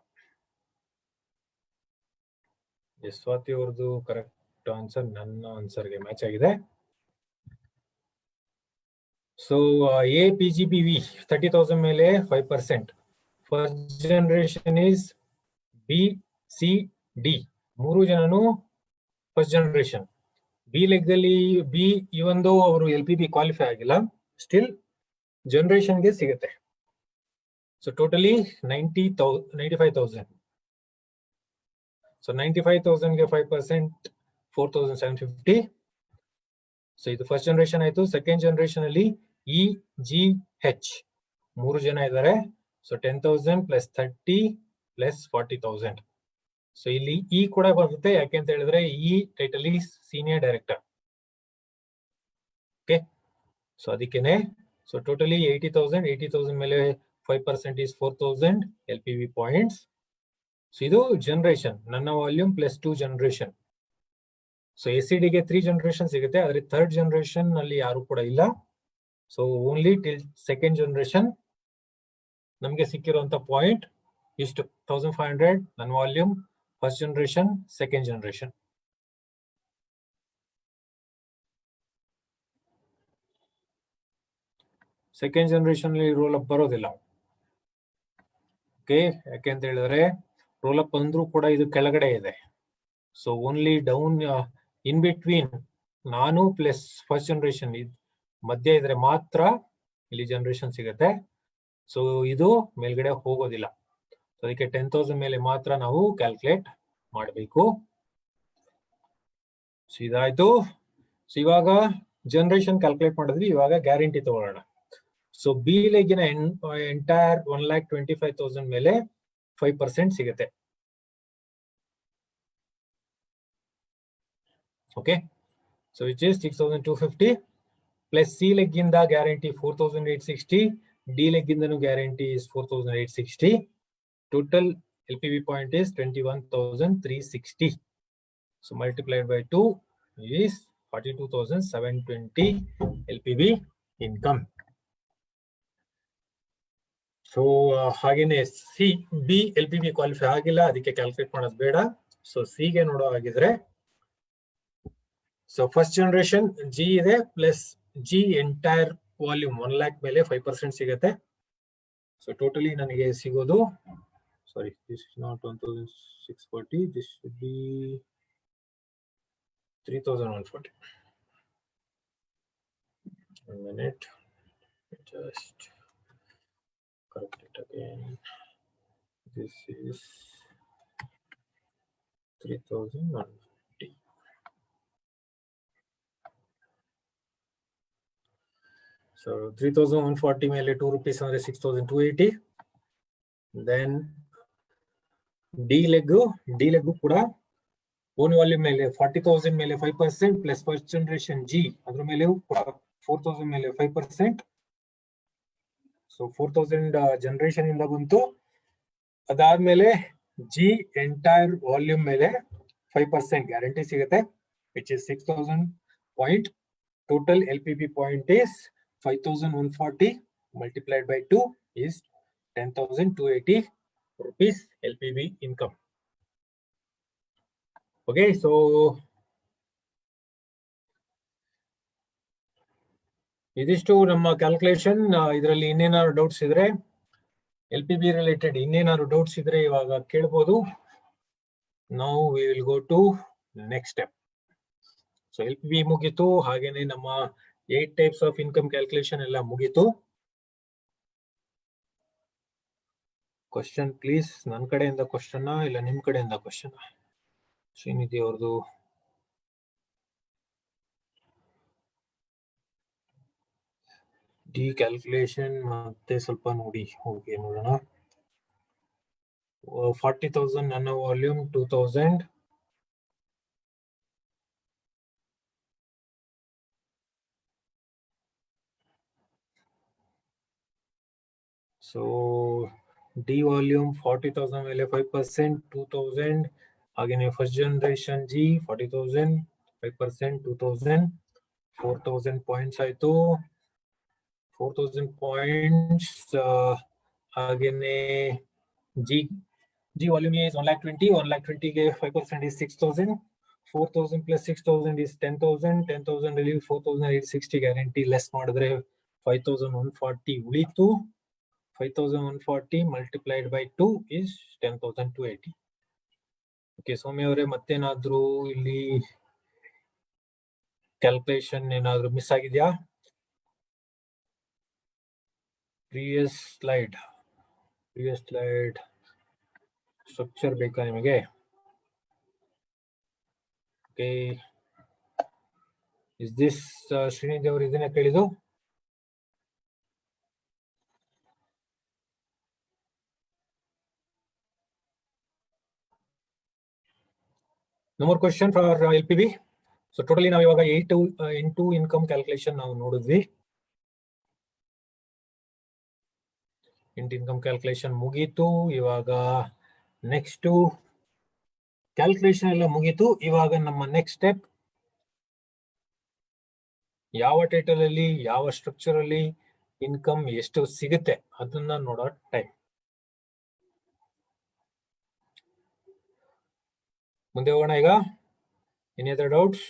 ಸ್ವಾತಿ ಅವ್ರದ್ದು ಕರೆಕ್ಟ್ ಆನ್ಸರ್ ನನ್ನ ಆನ್ಸರ್ಗೆ ಮ್ಯಾಚ್ ಆಗಿದೆ. So A P G B V 30,000 ಮೇಲೆ 5%. First generation is B C D, 3 ಜನನು ಫಸ್ಟ್ ಜನರೇಷನ್. ಬಿ ಲೆಗ್ ಅಲ್ಲಿ ಬಿ ಇವೊಂದು ಅವರು ಎಲ್ ಪಿ ಬಿ ಕ್ವಾಲಿಫೈ ಆಗಿಲ್ಲ, ಸ್ಟಿಲ್ ಜನರೇಷನ್ಗೆ ಸಿಗುತ್ತೆ. So totally 95,000. ಸೊ 95,000ಗೆ 5% 4,750. ಸೊ ಇದು ಫಸ್ಟ್ ಜನರೇಷನ್ ಆಯ್ತು. ಸೆಕೆಂಡ್ ಜನರೇಷನ್ ಅಲ್ಲಿ ಇ ಜಿ ಹೆಚ್ 3 ಜನ ಇದ್ದಾರೆ. So 10,000 plus 30 plus 40,000. ಸೊ ಇಲ್ಲಿ ಇ ಕೂಡ ಬರುತ್ತೆ. ಯಾಕೆ ಅಂತ ಹೇಳಿದ್ರೆ ಇ ಟೈಟಲ್ ಈ ಸೀನಿಯರ್ ಡೈರೆಕ್ಟರ್. ಓಕೆ, ಸೊ ಅದಕ್ಕೇನೆ. So totally 80,000. 80,000 ಮೇಲೆ 5% is 4,000 L P V points. So ಇದು ಜನರೇಷನ್, ನನ್ನ volume plus 2 generation. So S C ಡಿಗೆ 3 ಜನರೇಷನ್ ಸಿಗುತ್ತೆ, ಆದ್ರೆ ಥರ್ಡ್ ಜನರೇಷನ್ ಅಲ್ಲಿ ಯಾರು ಕೂಡ ಇಲ್ಲ. So only till second generation ನಮ್ಗೆ ಸಿಕ್ಕಿರುವಂತ ಪಾಯಿಂಟ್ ಇಷ್ಟು 1,500 ನನ್ನ volume, first generation, second generation. Second generation ಅಲ್ಲಿ ರೋಲ್ ಅಪ್ ಬರೋದಿಲ್ಲ. ಓಕೆ, ಯಾಕೆ ಅಂತ ಹೇಳಿದ್ರೆ ರೋಲ್ ಅಪ್ ಅಂದ್ರೂ ಕೂಡ ಇದು ಕೆಳಗಡೆ ಇದೆ. So only down in between ನಾನು ಪ್ಲಸ್ ಫಸ್ಟ್ ಜನರೇಷನ್ ಮಧ್ಯ ಇದ್ರೆ ಮಾತ್ರ ಇಲ್ಲಿ ಜನರೇಷನ್ ಸಿಗುತ್ತೆ. ಸೊ ಇದು ಮೇಲ್ಗಡೆ ಹೋಗೋದಿಲ್ಲ. ಅದಕ್ಕೆ 10,000 ಮೇಲೆ ಮಾತ್ರ ನಾವು ಕ್ಯಾಲ್ಕುಲೇಟ್ ಮಾಡಬೇಕು. ಸೊ ಇದಾಯ್ತು. ಸೊ ಇವಾಗ ಜನರೇಷನ್ ಕ್ಯಾಲ್ಕುಲೇಟ್ ಮಾಡಿದ್ವಿ, ಇವಾಗ ಗ್ಯಾರಂಟಿ ತಗೊಳ್ಳೋಣ. ಸೊ ಬಿ ಲೆಗ್ಗಿನ ಎಂಟೈರ್ 1,25,000 ಮೇಲೆ 5% ಸಿಗುತ್ತೆ. Okay, so which is 6,250 plus C leg ಇಂದ ಗ್ಯಾರಂಟಿ 4,860, ಡಿ ಲೆಗ್ ಇಂದನು guarantee is 4,860. Total L P V point is 21,360. So multiplied by 2 is 42,720 L P V income. So ಹಾಗೇನೆ C B L P B qualify ಆಗಿಲ್ಲ, ಅದಕ್ಕೆ calculate ಮಾಡೋದು ಬೇಡ. So C ಗೆ ನೋಡೋ ಹಾಗಿದ್ರೆ, ಸೊ ಫಸ್ಟ್ ಜನರೇಷನ್ ಜಿ ಇದೆ, plus G entire volume 1 lakh ಮೇಲೆ 5% ಸಿಗುತ್ತೆ. ಸೊ ಟೋಟಲಿ ನನಗೆ ಸಿಗೋದು, sorry this is not 1,640, this should be 3,140. One minute, just correct it again. This is 3,150. So 3,140 ಮೇಲೆ 2 rupees ಅಂದ್ರೆ 6,280. Then D leg ಕೂಡ own volume ಮೇಲೆ 40,000 ಮೇಲೆ 5% ಪ್ಲಸ್ ಫಸ್ಟ್ ಜನರೇಷನ್ G ಅದ್ರ ಮೇಲೆ 4,000 ಮೇಲೆ 5%. ಸೊ 4,000 ಜನರೇಷನ್ ಇಂದ ಬಂತು. ಅದಾದ್ಮೇಲೆ G ಎಂಟೈರ್ ವಾಲ್ಯೂಮ್ ಮೇಲೆ 5% ಗ್ಯಾರಂಟಿ ಸಿಗುತ್ತೆ, which is 6,000 point. Total LPP point is 5,140 multiplied by 2 is 10,280 rupees LPB income. Okay, so ಇದಿಷ್ಟು ನಮ್ಮ ಕ್ಯಾಲ್ಕುಲೇಷನ್. ಇದರಲ್ಲಿ ಇನ್ನೇನಾದ್ರು ಡೌಟ್ಸ್ ಇದ್ರೆ LPB ರಿಲೇಟೆಡ್ ಇನ್ನೇನಾದ್ರು ಡೌಟ್ಸ್ ಇದ್ರೆ ಇವಾಗ ಕೇಳ್ಬೋದು. Now we will go to next step. So LPB ಮುಗೀತು, ಹಾಗೇನೆ ನಮ್ಮ 8 ಟೈಪ್ಸ್ ಆಫ್ ಇನ್ಕಮ್ ಕ್ಯಾಲ್ಕುಲೇಷನ್ ಎಲ್ಲ ಮುಗೀತು. ಕ್ವಶನ್ ಪ್ಲೀಸ್, ನನ್ನ ಕಡೆಯಿಂದ ಕ್ವಶನ್ ಇಲ್ಲ ನಿಮ್ ಕಡೆಯಿಂದ ಕ್ವಶನ್? ಶ್ರೀನಿಧಿ ಅವ್ರದ್ದು ಡಿ ಕ್ಯಾಲ್ಕುಲೇಷನ್ ಮತ್ತೆ ಸ್ವಲ್ಪ ನೋಡಿ. ಓಕೆ, ನೋಡೋಣ. 40,000 ನನ್ನ ವಾಲ್ಯೂಮ್ 2,000. ಸೊ ಡಿ ವಾಲ್ಯೂಮ್ 40,000 ಮೇಲೆ 5% 2,000. ಹಾಗೇನೆ ಫಸ್ಟ್ ಜನರೇಷನ್ G 40,000 5% 2,000 4,000 ಪಾಯಿಂಟ್ಸ್ ಆಯ್ತು. 4,000 ಪಾಯಿಂಟ್ಸ್. ಹಾಗೇನೆ G volume is 1,20,000. 1,20,000 ಗೆ 5% is 6,000. 4,000 plus 6,000 is 10,000. 10,000 ಅಲ್ಲಿ 4,860 ಗ್ಯಾರಂಟಿ ಲೆಸ್ ಮಾಡಿದ್ರೆ 5,140 ಉಳಿತು. 5,140 multiplied by 2 is 10,280. ಓಕೆ, ಸೌಮ್ಯ ಅವರೇ ಮತ್ತೇನಾದ್ರೂ ಇಲ್ಲಿ ಕ್ಯಾಲ್ಕುಲೇಷನ್ ಏನಾದ್ರೂ ಮಿಸ್ ಆಗಿದ್ಯಾ? ಪ್ರೀವಿಯಸ್ ಸ್ಲೈಡ್ ಸ್ಟ್ರಕ್ಚರ್ ಬೇಕಾ ನಿಮಗೆ? ಓಕೆ, ಇಸ್ ದಿಸ್ ಶ್ರೀನಿಧಿ ಅವರು ಇದನ್ನ ಕೇಳಿದ್ದು? No more question for LPB. So totally ನಾವು ಇವಾಗ 8 ಇನ್ಕಮ್ ಕ್ಯಾಲ್ಕುಲೇಷನ್ ನಾವು ನೋಡಿದ್ವಿ. 8 ಇನ್ಕಮ್ ಕ್ಯಾಲ್ಕುಲೇಷನ್ ಮುಗೀತು. ಇವಾಗ ನೆಕ್ಸ್ಟ್ ಕ್ಯಾಲ್ಕುಲೇಷನ್ ಎಲ್ಲ ಮುಗೀತು. ಇವಾಗ ನಮ್ಮ ನೆಕ್ಸ್ಟ್ ಸ್ಟೆಪ್ ಯಾವ ಟೈಟಲ್ ಅಲ್ಲಿ ಯಾವ ಸ್ಟ್ರಕ್ಚರ್ ಅಲ್ಲಿ ಇನ್ಕಮ್ ಎಷ್ಟು ಸಿಗುತ್ತೆ ಅದನ್ನ ನೋಡೋ ಟೈಮ್. ಮುಂದೆ ಹೋಗೋಣ ಈಗ. Any other doubts?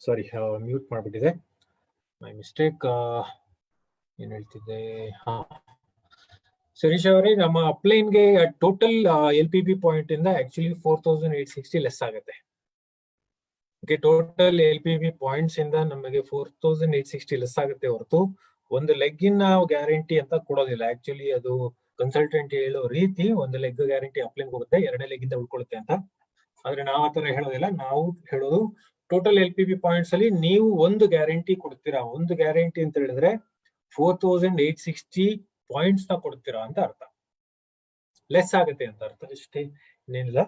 Sorry mute ಮಾಡಿಬಿಟ್ಟಿದೆ, ಮೈ ಮಿಸ್ಟೇಕ್. ಏನ್ ಹೇಳ್ತಿದ್ದೆ? ಹಾ, ಸುರೇಶ್ ಅವರೇ, ನಮ್ಮ ಅಪ್ಲೈನ್ಗೆ ಟೋಟಲ್ LPP ಪಾಯಿಂಟ್ ಇಂದ ಆಕ್ಚುಲಿ 4860 ಲೆಸ್ ಆಗುತ್ತೆ. ಓಕೆ, ಟೋಟಲ್ LPP ಪಾಯಿಂಟ್ಸ್ ಇಂದ ನಮಗೆ 4860 ಲೆಸ್ ಆಗುತ್ತೆ ಹೊರತು ಒಂದು ಲೆಗ್ಗಿನ ಗ್ಯಾರಂಟಿ ಅಂತ ಕೊಡೋದಿಲ್ಲ. ಆಕ್ಚುಲಿ ಅದು ಕನ್ಸಲ್ಟೆಂಟ್ ಹೇಳೋ ರೀತಿ ಒಂದು ಲೆಗ್ ಗ್ಯಾರಂಟಿ ಅಪ್ಲೈನ್ ಹೋಗುತ್ತೆ, ಎರಡನೇ ಲೆಗ್ ಇಂದ ಉಳ್ಕೊಳ್ಳುತ್ತೆ ಅಂತ. ಆದ್ರೆ ನಾವು ಆತರ ಹೇಳೋದಿಲ್ಲ. ನಾವು ಹೇಳೋದು ಟೋಟಲ್ LPP ಪಾಯಿಂಟ್ಸ್ ಅಲ್ಲಿ ನೀವು ಒಂದು ಗ್ಯಾರಂಟಿ ಕೊಡ್ತೀರಾ. ಒಂದು ಗ್ಯಾರಂಟಿ ಅಂತ ಹೇಳಿದ್ರೆ 4860 ಪಾಯಿಂಟ್ಸ್ ನ ಕೊಡ್ತೀರಾ ಅಂತ ಅರ್ಥ, ಲೆಸ್ ಆಗುತ್ತೆ ಅಂತ ಅರ್ಥ, ಅಷ್ಟೇ, ಇನ್ನೇನಿಲ್ಲ.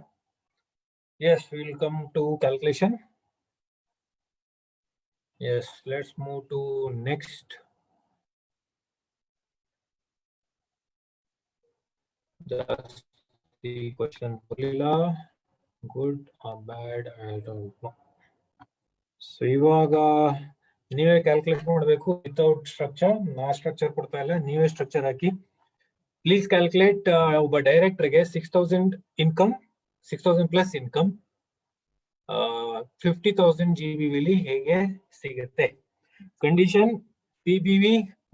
Yes, will come to calculation. Yes, let's move to next. Just the question Purila, good or bad, I don't know. So ಇವಾಗ ನೀವೇ ಕ್ಯಾಲ್ಕುಲೇಟ್ ಮಾಡಬೇಕು ವಿತೌಟ್ ಸ್ಟ್ರಕ್ಚರ್. ನಾ ಸ್ಟ್ರಕ್ಚರ್ ಕೊಡ್ತಾ ಇಲ್ಲ, ನೀವೇ ಸ್ಟ್ರಕ್ಚರ್ ಹಾಕಿ. Please calculate. ಒಬ್ಬ ಡೈರೆಕ್ಟರ್ಗೆ 6000 ಇನ್ಕಮ್, 6000 ಪ್ಲಸ್ ಇನ್ಕಮ್ 50,000 GBV ಹೇಗೆ ಸಿಗುತ್ತೆ? ಕಂಡೀಷನ್ PBV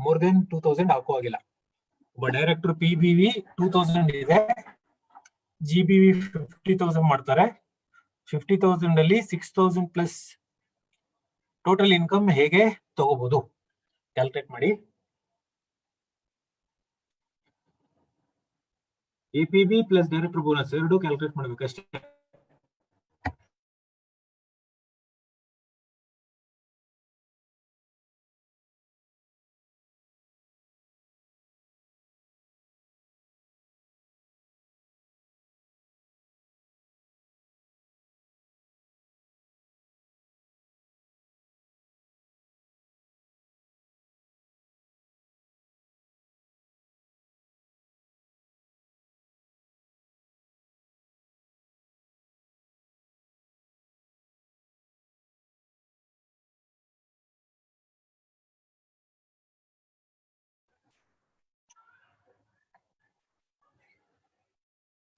ಮೋರ್ ದೆನ್ 2000 ಹಾಕೋ ಆಗಿಲ್ಲ. ಒಬ್ಬ ಡೈರೆಕ್ಟರ್ PBV 2000 ಇದೆ, GBV 50,000 ಮಾಡ್ತಾರೆ. 50,000 ಅಲ್ಲಿ 6000 ಪ್ಲಸ್ ಟೋಟಲ್ ಇನ್ಕಮ್ ಹೇಗೆ ತಗೋಬಹುದು? ಕ್ಯಾಲ್ಕುಲೇಟ್ ಮಾಡಿ. APB ಪ್ಲಸ್ ಡೈರೆಕ್ಟರ್ ಬೋನಸ್ ಎರಡು ಕ್ಯಾಲ್ಕುಲೇಟ್ ಮಾಡ್ಬೇಕಷ್ಟೇ.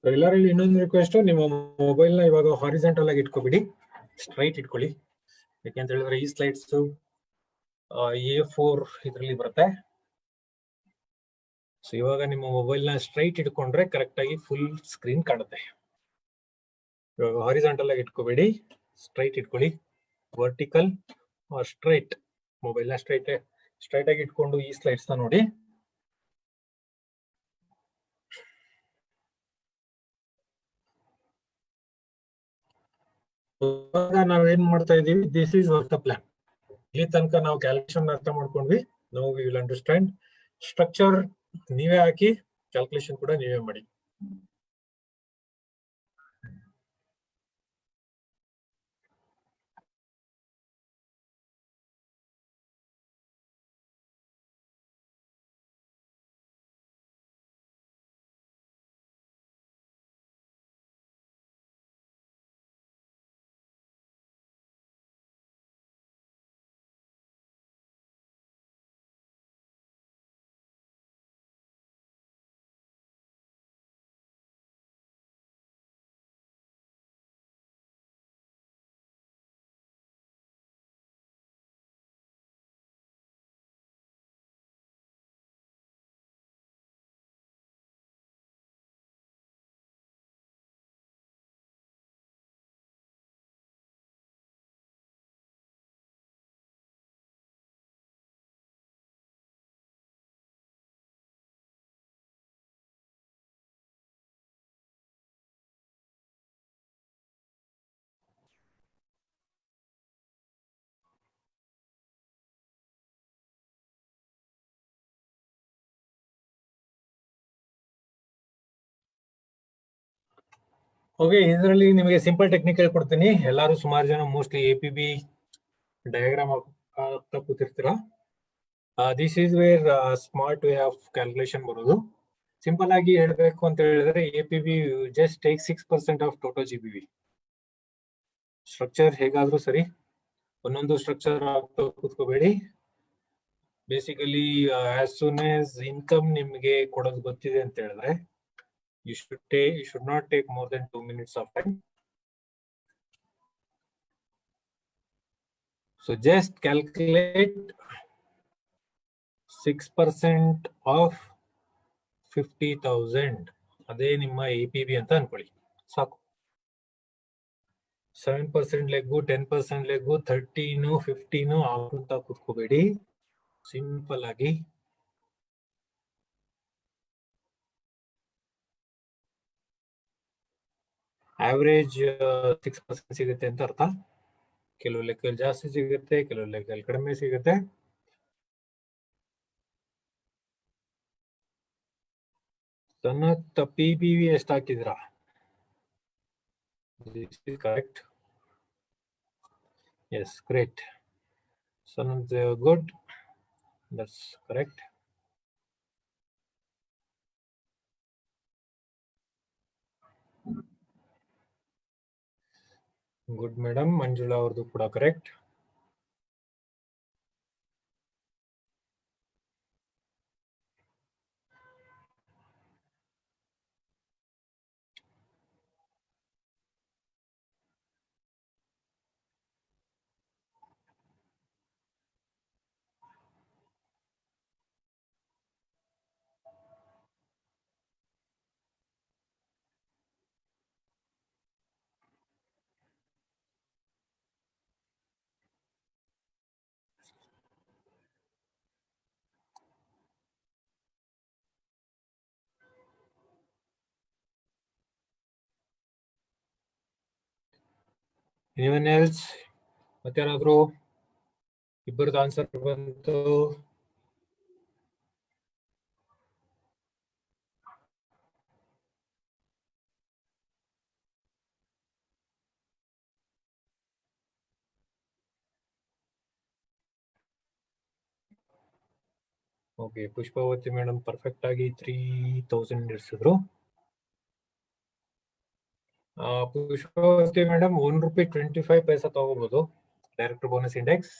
ಎಲ್ಲರಲ್ಲಿ ಇನ್ನೊಂದು ರಿಕ್ವೆಸ್ಟ್, ನಿಮ್ಮ ಮೊಬೈಲ್ ನ ಇವಾಗ ಹಾರಿಜಾಂಟಲ್ ಆಗಿ ಇಟ್ಕೋಬಿಡಿ, ಸ್ಟ್ರೈಟ್ ಇಟ್ಕೊಳ್ಳಿ. ಯಾಕೆಂತ ಹೇಳಿದ್ರೆ ಈ ಸ್ಲೈಡ್ಸ್ A4 ಇದರಲ್ಲಿ ಬರುತ್ತೆ. ಸೊ ಇವಾಗ ನಿಮ್ಮ ಮೊಬೈಲ್ ನ ಸ್ಟ್ರೈಟ್ ಇಟ್ಕೊಂಡ್ರೆ ಕರೆಕ್ಟ್ ಆಗಿ ಫುಲ್ ಸ್ಕ್ರೀನ್ ಕಾಣುತ್ತೆ. ಇವಾಗ ಹಾರಿಜಾಂಟಲ್ ಆಗಿ ಇಟ್ಕೋಬೇಡಿ, ಸ್ಟ್ರೈಟ್ ಇಟ್ಕೊಳ್ಳಿ. ವರ್ಟಿಕಲ್ ಸ್ಟ್ರೈಟ್, ಮೊಬೈಲ್ ನ ಸ್ಟ್ರೈಟ್ ಆಗಿ ಇಟ್ಕೊಂಡು ಈ ಸ್ಲೈಡ್ಸ್ ನ ನೋಡಿ. ಇವಾಗ ನಾವೇನ್ ಮಾಡ್ತಾ ಇದೀವಿ, this is work the plan. ಇಲ್ಲಿ ತನಕ ನಾವು ಕ್ಯಾಲ್ಕುಲೇಷನ್ ಅರ್ಥ ಮಾಡ್ಕೊಂಡ್ವಿ. Now we will understand. Structure ನೀವೇ ಹಾಕಿ, ಕ್ಯಾಲ್ಕುಲೇಷನ್ ಕೂಡ ನೀವೇ ಮಾಡಿ. ಓಕೆ, ಇದರಲ್ಲಿ ನಿಮಗೆ ಸಿಂಪಲ್ ಟೆಕ್ನಿಕ್ ಹೇಳ್ಕೊಡ್ತೀನಿ. ಎಲ್ಲರೂ ಸುಮಾರು ಜನ ಮೋಸ್ಟ್ಲಿ APB ಡಯಾಗ್ರಾಮ್ ಆಗ್ತಾ ಕೂತಿರ್ತೀರಾ. This is where smart way of calculation ಬರೋದು. ಸಿಂಪಲ್ ಆಗಿ ಹೇಳ್ಬೇಕು ಅಂತ ಹೇಳಿದ್ರೆ APB just take 6% of total GBV. Structure ಹೇಗಾದ್ರೂ ಸರಿ, ಒಂದೊಂದು ಸ್ಟ್ರಕ್ಚರ್ ಆಗ್ತಾ ಕೂತ್ಕೋಬೇಡಿ. Basically as soon as income ನಿಮಗೆ ಕೊಡೋದು ಗೊತ್ತಿದೆ ಅಂತ ಹೇಳಿದ್ರೆ you should not take more than 2 minutes of time. So just calculate 6% of 50,000. ಅದೇ ನಿಮ್ಮ APB ಅಂತ ಅನ್ಕೊಳ್ಳಿ ಸಾಕು. 7% ಲೆಗ್ಗು 10% ಲೆಗ್ಗು 13 15 ಆಗುತ್ತಾ ಕೂತ್ಕೋಬೇಡಿ. ಸಿಂಪಲ್ ಆಗಿ ಆವರೇಜ್ 6% ಸಿಗುತ್ತೆ ಅಂತ ಅರ್ಥ. ಕೆಲವು ಲೆಕ್ಕದಲ್ಲಿ ಜಾಸ್ತಿ ಸಿಗುತ್ತೆ, ಕೆಲವು ಲೆಕ್ಕದಲ್ಲಿ ಕಡಿಮೆ ಸಿಗುತ್ತೆ. ಸನತ್ PPV ಎಷ್ಟು ಹಾಕಿದ್ರಾ? This is correct. Yes, great. Sanat, good. That's correct. Good, madam. Manjula ಅವ್ರದ್ದು ಕೂಡ correct. Anyone else? ಮತ್ತಾರಾದ್ರೂ ಇಬ್ಬರದ್ದು ಆನ್ಸರ್ ಬಂತು. ಓಕೆ, ಪುಷ್ಪಾವತಿ ಮೇಡಮ್ ಪರ್ಫೆಕ್ಟ್ ಆಗಿ 3000 ಇರಿಸಿದ್ರು. ಪುಷ್ಪಾವತಿ ಮೇಡಮ್ ₹1.25 ತಗೋಬಹುದು ಡೈರೆಕ್ಟರ್ ಬೋನಸ್ ಇಂಡೆಕ್ಸ್.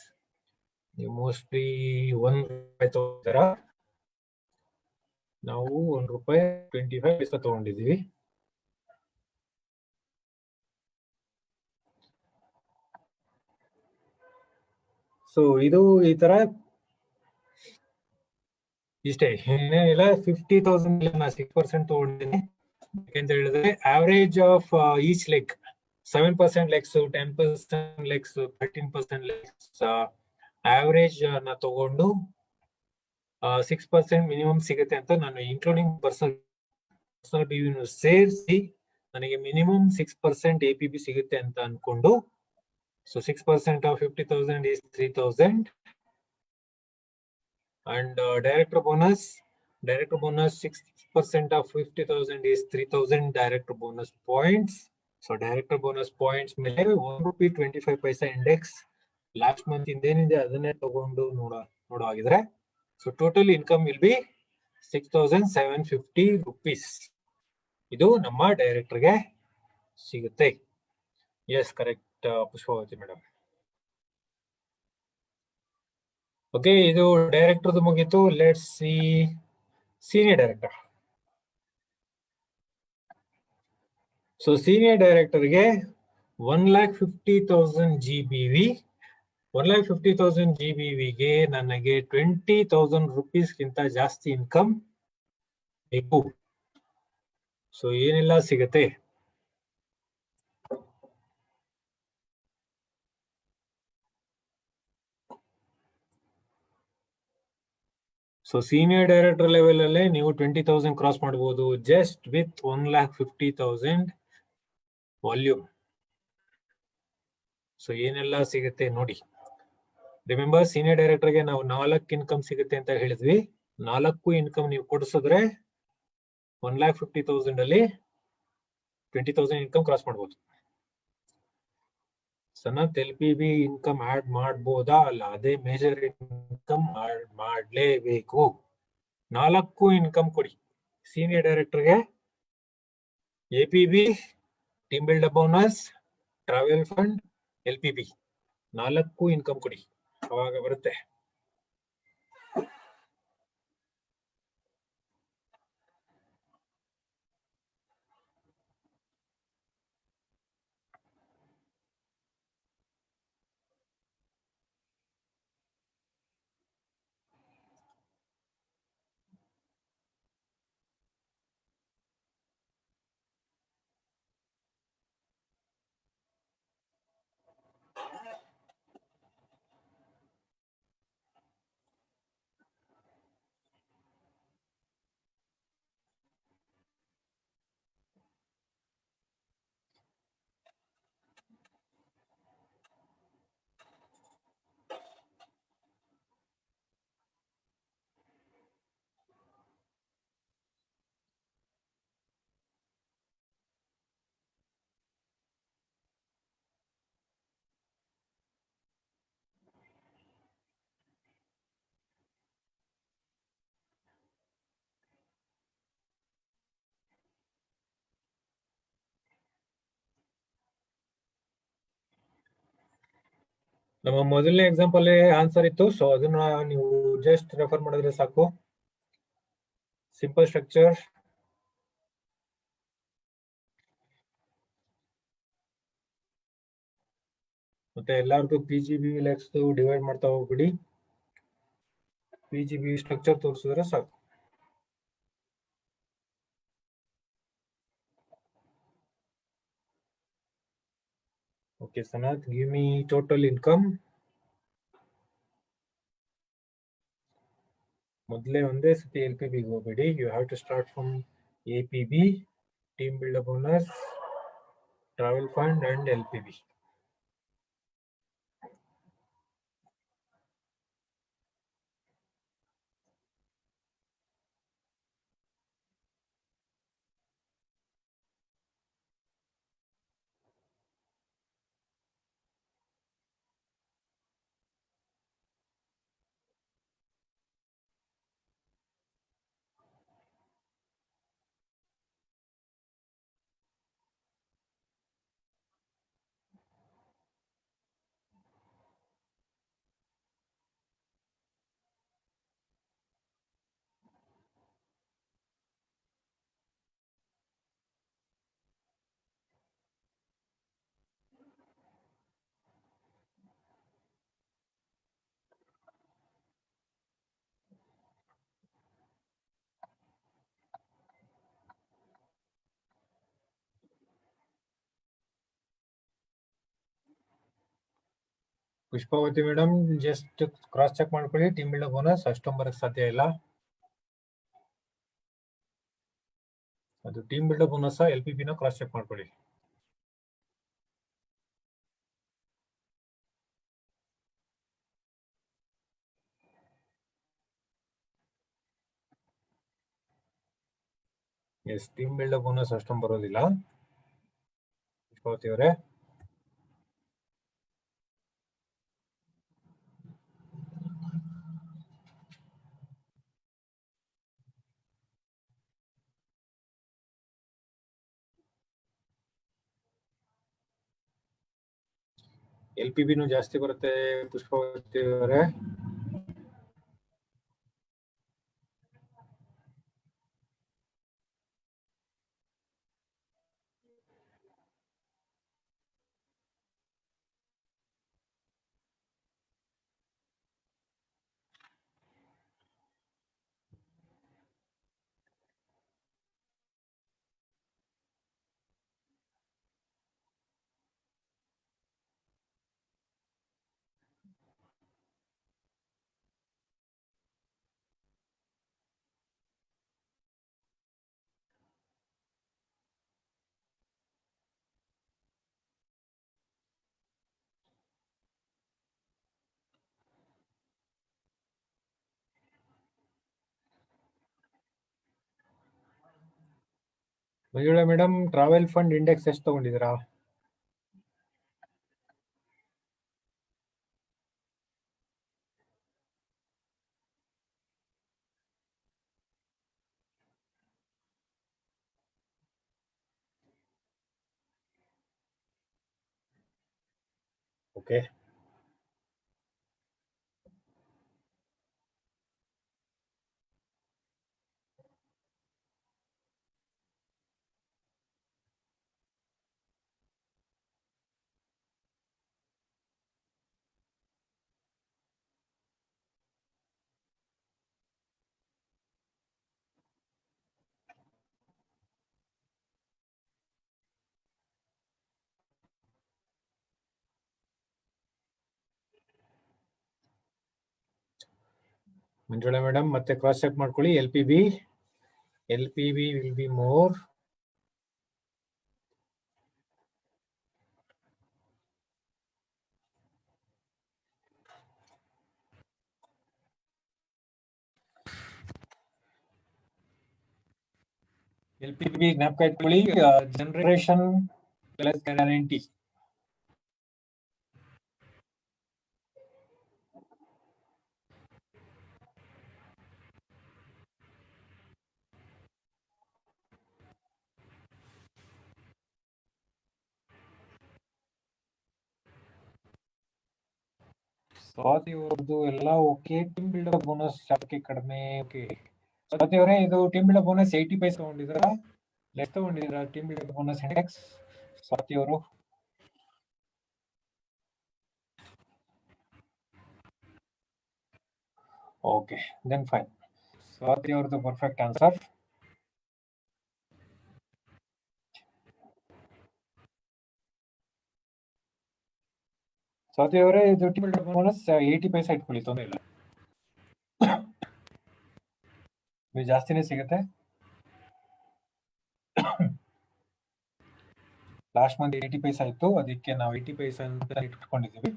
ನೀವು ಮೋಸ್ಟ್ಲಿ ₹1 ತಗೋತೀರಾ. ನಾವು ₹1.25 ತಗೊಂಡಿದೀವಿ. ಸೊ ಇದು ಈ ತರ ಇಷ್ಟೇ, ಏನೇನಿಲ್ಲ. 50,000 ನಾ 6% ತಗೊಂಡಿದ್ದೀನಿ. ಯಾಕೆಂತ ಹೇಳಿದ್ರೆ average of each leg 7% legs, 10% legs, 13% legs average ನ ತಗೊಂಡು 6% ಮಿನಿಮಮ್ ಸಿಗುತ್ತೆ ಅಂತ ನಾನು ಇನ್ಕ್ಲೂಡಿಂಗ್ ಪರ್ಸನಲ್ BV ಸೇರಿಸಿ ನನಗೆ ಮಿನಿಮಮ್ 6% APB ಸಿಗುತ್ತೆ ಅಂತ ಅನ್ಕೊಂಡು, so 6% of 50,000 is 3,000 and director bonus 6% of 50,000 is 3,000 director bonus points. So director bonus points ಮೇಲೆ ₹1.25 ಇಂಡೆಕ್ಸ್ ಲಾಸ್ಟ್ ಮಂತ್ ಇಂದೇನಿದೆ ಅದನ್ನೇ ತಗೊಂಡು ನೋಡೋ ಆಗಿದ್ರೆ, so total income will be ₹6,750. ಇದು ನಮ್ಮ ಡೈರೆಕ್ಟರ್ಗೆ ಸಿಗುತ್ತೆ. Yes, correct Pushpavathi madam. Okay, ಇದು ಡೈರೆಕ್ಟರ್ದು ಮುಗೀತು. Let's see senior director. So senior ಡೈರೆಕ್ಟರ್ಗೆ 1,50,000 GBV. 1,50,000 GBVಗೆ ನನಗೆ ₹20,000 ಗಿಂತ ಜಾಸ್ತಿ ಇನ್ಕಮ್ ಬೇಕು. ಸೊ ಏನೆಲ್ಲ ಸಿಗತ್ತೆ? ಸೊ ಸೀನಿಯರ್ ಡೈರೆಕ್ಟರ್ ಲೆವೆಲ್ ಅಲ್ಲೇ ನೀವು 20,000 ಕ್ರಾಸ್ ಮಾಡಬಹುದು ಜಸ್ಟ್ ವಿತ್ 1,50,000 ವಾಲ್ಯೂಮ್. ಸೊ ಏನೆಲ್ಲ ಸಿಗುತ್ತೆ ನೋಡಿ. ರಿಮೆಂಬರ್, ಸೀನಿಯರ್ ಡೈರೆಕ್ಟರ್ಗೆ ನಾವು 4 ಇನ್ಕಮ್ ಸಿಗುತ್ತೆ ಅಂತ ಹೇಳಿದ್ವಿ. 4 ಇನ್ಕಮ್ ನೀವು ಕೊಡಿಸಿದ್ರೆ 1,50,000 ಅಲ್ಲಿ 20,000 ಇನ್ಕಮ್ ಕ್ರಾಸ್ ಮಾಡಬಹುದು. ಸನತ್ LPB ಇನ್ಕಮ್ ಆಡ್ ಮಾಡಬಹುದಾ? ಅಲ್ಲ, ಅದೇ ಮೇಜರ್ ಇನ್ಕಮ್ ಮಾಡಲೇಬೇಕು. 4 ಇನ್ಕಮ್ ಕೊಡಿ ಸೀನಿಯರ್ ಡೈರೆಕ್ಟರ್ಗೆ. APB, team builder bonus, travel fund, LPB 4 income ಕೊಡಿ, ಅವಾಗ ಬರುತ್ತೆ. ನಮ್ಮ ಮೊದಲನೇ ಎಕ್ಸಾಂಪಲ್ ಆನ್ಸರ್ ಇತ್ತು, ಸೊ ಅದನ್ನ ನೀವು ಜಸ್ಟ್ ರೆಫರ್ ಮಾಡಿದ್ರೆ ಸಾಕು. ಸಿಂಪಲ್ ಸ್ಟ್ರಕ್ಚರ್, ಮತ್ತೆ ಎಲ್ಲಾರ್ದು PGB ಲೆಕ್ಸ್ ಡಿವೈಡ್ ಮಾಡ್ತಾ ಹೋಗ್ಬಿಡಿ. PGB ಸ್ಟ್ರಕ್ಚರ್ ತೋರಿಸಿದ್ರೆ ಸಾಕು. Okay Sanath, give me total income. ಮೊದಲೇ ಒಂದೇ ಸತಿ LPB ಗೆ ಹೋಗ್ಬೇಡಿ. You have to start from APB, team builder bonus, travel fund and LPB. Pushpavati madam, just cross check ಮಾಡ್ಕೊಳ್ಳಿ. ಟೀಮ್ ಬಿಲ್ಡರ್ ಬೋನಸ್ ಅಷ್ಟೊಂದು ಬರಕ್ ಸಾಧ್ಯ ಇಲ್ಲ. ಅದು ಟೀಮ್ ಬಿಲ್ಡರ್ ಬೋನಸ್ LPB ನ ಕ್ರಾಸ್ ಚೆಕ್ ಮಾಡ್ಕೊಳ್ಳಿ. ಎಸ್, ಟೀಮ್ ಬಿಲ್ಡರ್ ಬೋನಸ್ ಅಷ್ಟೊಂದು ಬರೋದಿಲ್ಲ ಪುಷ್ಪಾವತಿ ಅವರೇ. LPB ನು ಜಾಸ್ತಿ ಬರುತ್ತೆ ಪುಷ್ಪಾವತಿ ಅವರೇ. Manjula madam, travel fund index ಎಷ್ಟು ತಗೊಂಡಿದ್ದೀರಾ? ಓಕೆ, ಮಂಜುಳಾ ಮೇಡಮ್ ಮತ್ತೆ ಕ್ರಾಸ್ ಚೆಕ್ ಮಾಡ್ಕೊಳ್ಳಿ. LPB will be more. LPB ಜ್ಞಾಪಕ ಇಟ್ಕೊಳ್ಳಿ, ಜನರೇಷನ್ ಪ್ಲಸ್ ಗ್ಯಾರಂಟಿ. ಸ್ವಾತಿ ಅವ್ರದ್ದು ಎಲ್ಲ ಓಕೆ. ಟೀಮ್ ಬಿಲ್ಡರ್ ಬೋನಸ್ ಯಾಕೆ ಕಡಿಮೆ? ಓಕೆ ಸ್ವಾತಿ ಅವರೇ, ಇದು ಟೀಮ್ ಬಿಲ್ಡರ್ ಬೋನಸ್ 80 ಪೈಸೆ ತಗೊಂಡಿದ್ದೀರಾ? ಲೆಸ್ ತಗೊಂಡಿದ್ದೀರಾ team builder bonus index Swathi ಅವರು? Okay then fine. ಸ್ವಾತಿ ಅವ್ರದ್ದು ಪರ್ಫೆಕ್ಟ್ ಆನ್ಸರ್. ಸ್ವಾತಿ ಅವರೇ, ಇದು ಟೀಮ್ ಬಿಲ್ಡರ್ ಬೋನಸ್ 80 ಪೈಸೆ ಇಟ್ಕೊಳ್ಳಿ, ತೊಂದರೆ ಇಲ್ಲ. ಇದು ಜಾಸ್ತಿನೇ ಸಿಗುತ್ತೆ. ಲಾಸ್ಟ್ ಮಂತ್ 80 ಪೈಸೆ ಇತ್ತು, ಅದಕ್ಕೆ ನಾವು 80 ಪೈಸೆ ಅಂತ ಇಟ್ಕೊಂಡಿದ್ದೀವಿ.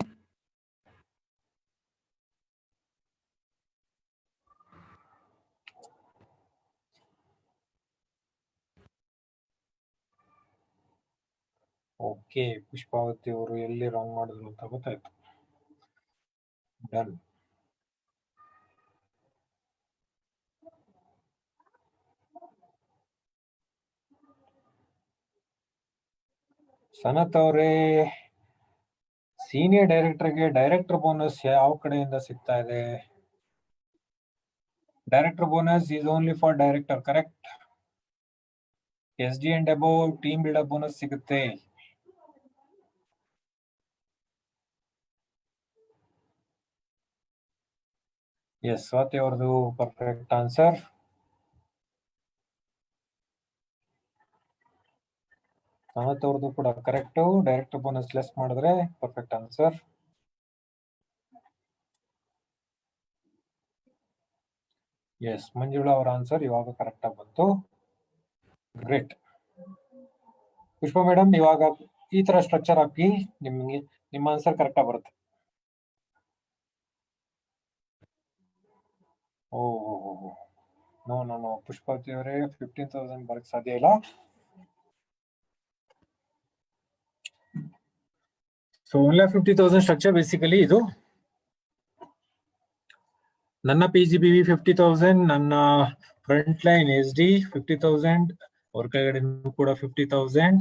ಓಕೆ, ಪುಷ್ಪಾವತಿ ಅವರು ಎಲ್ಲಿ ರಾಂಗ್ ಮಾಡಿದ್ರು ಅಂತ ಗೊತ್ತಾಯ್ತು. ಡನ್. ಸನತ್ ಅವರೇ, ಸೀನಿಯರ್ ಡೈರೆಕ್ಟರ್ಗೆ ಡೈರೆಕ್ಟರ್ ಬೋನಸ್ ಯಾವ ಕಡೆಯಿಂದ ಸಿಗ್ತಾ ಇದೆ? Director bonus is only for director, correct? SD and above team builder bonus ಸಿಗುತ್ತೆ. ಎಸ್, ಸ್ವಾತಿ ಅವ್ರದ್ದು ಪರ್ಫೆಕ್ಟ್ ಆನ್ಸರ್. ಸನತ್ ಅವ್ರದ್ದು ಕೂಡ ಕರೆಕ್ಟ್. ಡೈರೆಕ್ಟರ್ ಬೋನಸ್ ಲೆಸ್ ಮಾಡಿದ್ರೆ ಪರ್ಫೆಕ್ಟ್ ಆನ್ಸರ್. ಎಸ್, ಮಂಜುಳಾ ಅವರ ಆನ್ಸರ್ ಇವಾಗ ಕರೆಕ್ಟ್ ಆಗಿ ಬಂತು. ಗ್ರೇಟ್. ಪುಷ್ಪ ಮೇಡಮ್, ಇವಾಗ ಈ ತರ ಸ್ಟ್ರಕ್ಚರ್ ಹಾಕಿ, ನಿಮ್ಗೆ ನಿಮ್ಮ ಆನ್ಸರ್ ಕರೆಕ್ಟ್ ಆಗಿ ಬರುತ್ತೆ. ನೋ ಪುಷ್ಪಾವತಿ ಅವರೇ, 15,000 ಬರಕ್ ಸಾಧ್ಯ ಇಲ್ಲ. ಸೊ ಓನ್ಲಿ 50,000 ಸ್ಟ್ರಕ್ಚರ್ ಬೇಸಿಕಲಿ ಇದು. ನನ್ನ PGBV 50,000, ನನ್ನ ಫ್ರಂಟ್ ಲೈನ್ SD 50,000, ಅವ್ರ ಕೆಳಗಡೆ ಕೂಡ 50,000.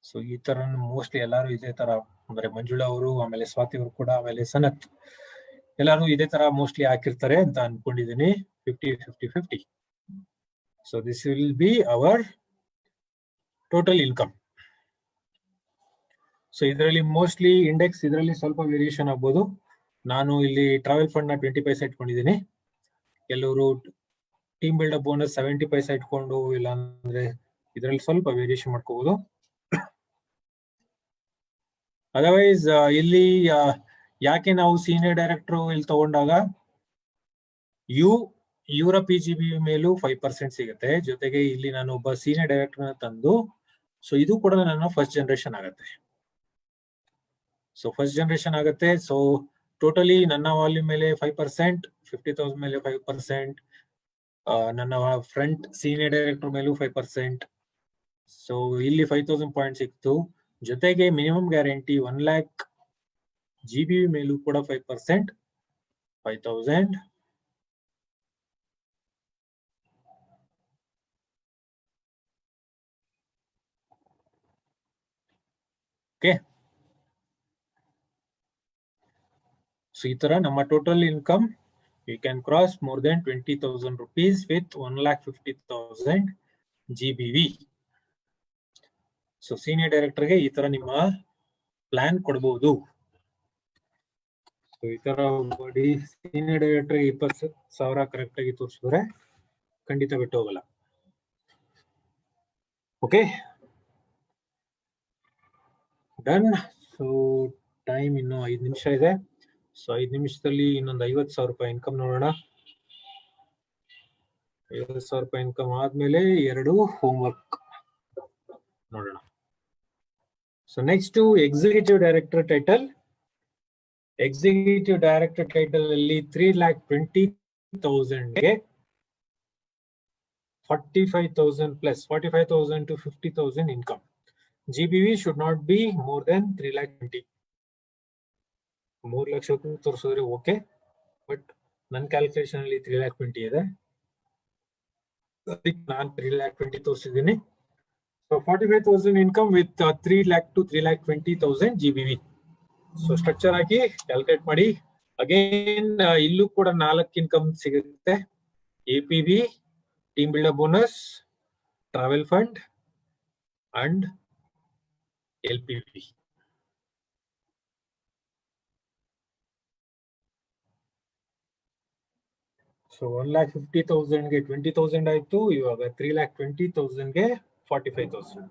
ಸೊ ಈ ತರ ಮೋಸ್ಟ್ಲಿ ಎಲ್ಲಾರು ಇದೇ ತರ, ಅಂದ್ರೆ ಮಂಜುಳಾ ಅವರು, ಆಮೇಲೆ ಸ್ವಾತಿ ಅವರು ಕೂಡ, ಆಮೇಲೆ ಸನತ್, ಎಲ್ಲಾರು ಇದೇ ತರ ಮೋಸ್ಟ್ಲಿ ಹಾಕಿರ್ತಾರೆ ಅಂತ ಅನ್ಕೊಂಡಿದ್ದೀನಿ. 50-50-50. So this will be our total income. So ಇದರಲ್ಲಿ ಮೋಸ್ಟ್ಲಿ ಇಂಡೆಕ್ಸ್ ಇದರಲ್ಲಿ ಸ್ವಲ್ಪ ವೇರಿಯೇಷನ್ ಆಗ್ಬೋದು. ನಾನು ಇಲ್ಲಿ ಟ್ರಾವೆಲ್ ಫಂಡ್ ನ 20 ಪೈಸೆ ಇಟ್ಕೊಂಡಿದ್ದೀನಿ. ಕೆಲವರು ಟೀಮ್ ಬಿಲ್ಡರ್ ಬೋನಸ್ 70 ಪೈಸೆ ಇಟ್ಕೊಂಡು, ಇಲ್ಲ ಅಂದ್ರೆ ಇದರಲ್ಲಿ ಸ್ವಲ್ಪ ವೇರಿಯೇಷನ್ ಮಾಡ್ಕೋಬಹುದು. ಅದರ್ವೈಸ್ ಇಲ್ಲಿ ಯಾಕೆ ನಾವು ಸೀನಿಯರ್ ಡೈರೆಕ್ಟರ್ ಇಲ್ಲಿ ತಗೊಂಡಾಗ ಇವರ PGB ಮೇಲೂ 5% ಸಿಗುತ್ತೆ. ಜೊತೆಗೆ ಇಲ್ಲಿ ನಾನು ಒಬ್ಬ ಸೀನಿಯರ್ ಡೈರೆಕ್ಟರ್ ತಂದು, ಸೊ ಇದು ಕೂಡ ನನ್ನ ಫಸ್ಟ್ ಜನರೇಷನ್ ಆಗುತ್ತೆ. ಸೊ ಫಸ್ಟ್ ಜನರೇಷನ್ ಆಗುತ್ತೆ. ಸೊ ಟೋಟಲಿ ನನ್ನ ವಾಲ್ಯೂಮ್ ಮೇಲೆ 5%, 50,000 ಮೇಲೆ 5%, ನನ್ನ ಫ್ರಂಟ್ ಸೀನಿಯರ್ ಡೈರೆಕ್ಟರ್ ಮೇಲೂ 5%. ಸೊ ಇಲ್ಲಿ 5,000 ಪಾಯಿಂಟ್ ಸಿಕ್ತು. ಜೊತೆಗೆ ಮಿನಿಮಮ್ ಗ್ಯಾರಂಟಿ 1 lakh GBV ಮೇಲೂ ಕೂಡ 5%, 5,000. ಓಕೆ, ಸೊ ಈ ತರ ನಮ್ಮ total income you can cross more than 20,000 rupees with 1,50,000 GBV. So senior ಡೈರೆಕ್ಟರ್ಗೆ ಈ ತರ ನಿಮ್ಮ ಪ್ಲಾನ್ ಕೊಡಬಹುದು. ಸೊ ಈ ತರ ಮಾಡಿ ಸೀನಿಯರ್ ಡೈರೆಕ್ಟರ್ 20,000 ಕರೆಕ್ಟ್ ಆಗಿ ತೋರಿಸಿದ್ರೆ ಖಂಡಿತ ಬಿಟ್ಟು ಹೋಗಲ್ಲ. Okay, done. ಸೊ ಟೈಮ್ ಇನ್ನು 5 ನಿಮಿಷ ಇದೆ. ಸೊ 5 ನಿಮಿಷದಲ್ಲಿ ಇನ್ನೊಂದು 50,000 ರೂಪಾಯಿ ಇನ್ಕಮ್ ನೋಡೋಣ. 50,000 ರೂಪಾಯಿ ಇನ್ಕಮ್ ಆದ್ಮೇಲೆ 2 ಹೋಮ್ವರ್ಕ್ ನೋಡೋಣ. So next executive director title. Executive director title ಅಲ್ಲಿ 3,20,000 ಗೆ 45,000 plus 45,000 to 50,000 income. GBV should not be more than 3,20,000. 3 lakh ತೋರಿಸಿದ್ರೆ ಓಕೆ, ಬಟ್ ನನ್ನ ಕ್ಯಾಲ್ಕುಲೇಷನ್ ಅಲ್ಲಿ 3,20,000 ಇದೆ, ಅದಕ್ಕೆ ನಾನು 3,20,000 ತೋರಿಸಿದ್ದೀನಿ. So 45,000 income with 3 lakh to 3,20,000 GBV. So structure ಆಗಿ ಕ್ಯಾಲ್ಕುಲೇಟ್ ಮಾಡಿ. ಅಗೇನ್ ಇಲ್ಲೂ ಕೂಡ 4 ಇನ್ಕಮ್ ಸಿಗುತ್ತೆ: APV, team builder bonus, travel fund and LPP. So 1,50,000 ಗೆ 20,000 ಆಯ್ತು. ಇವಾಗ 3,20,000 ಗೆ 45,000.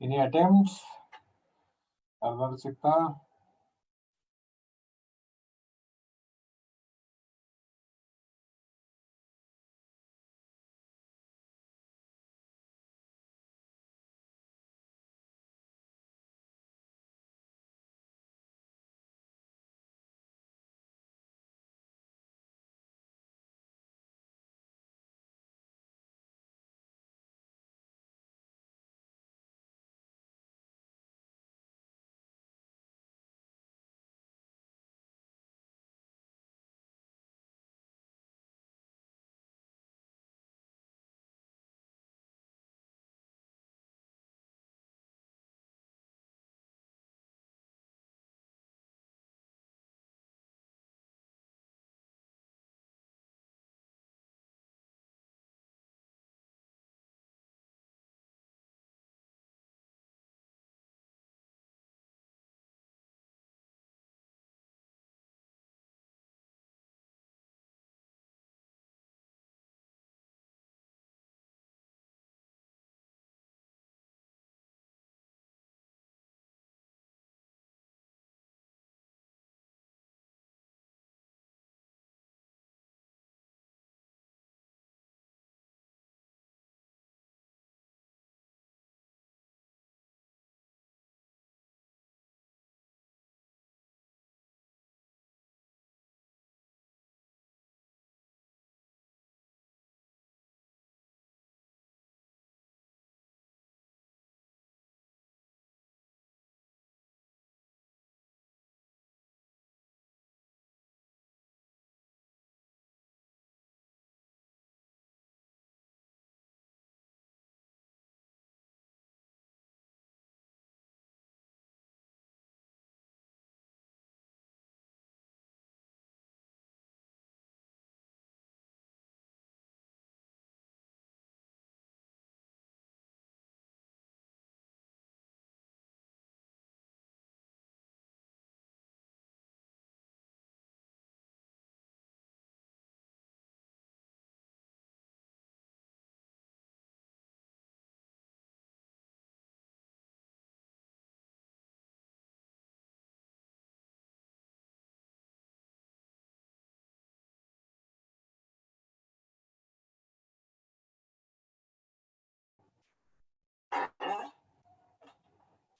Any attempts? ಯಾವ್ದಾದ್ರು ಸಿಕ್ತಾ?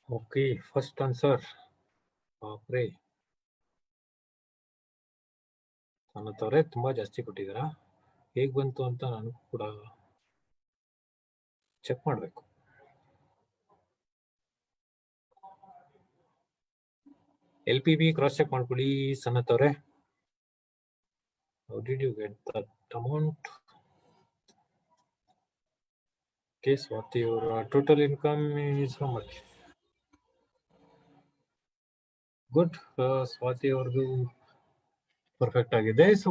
ಓಕೆ, ಫಸ್ಟ್ ಆನ್ಸರ್ ಬಾಪ್ರೆ ಅನ್ನತ್ತವ್ರೆ ತುಂಬಾ ಜಾಸ್ತಿ ಕೊಟ್ಟಿದ್ದೀರಾ. ಹೇಗ್ ಬಂತು ಅಂತ ನಾನು ಕೂಡ ಚೆಕ್ ಮಾಡಬೇಕು. LPB ಕ್ರಾಸ್ ಚೆಕ್ ಮಾಡ್ಕೊಳ್ಳಿ ಸನತ್ ಅವ್ರೆ. How did you get that amount? Okay, Swati, your total income is how much? Good. Swati ಅವ್ರದ್ದು ಪರ್ಫೆಕ್ಟ್ ಆಗಿದೆ. ಸೊ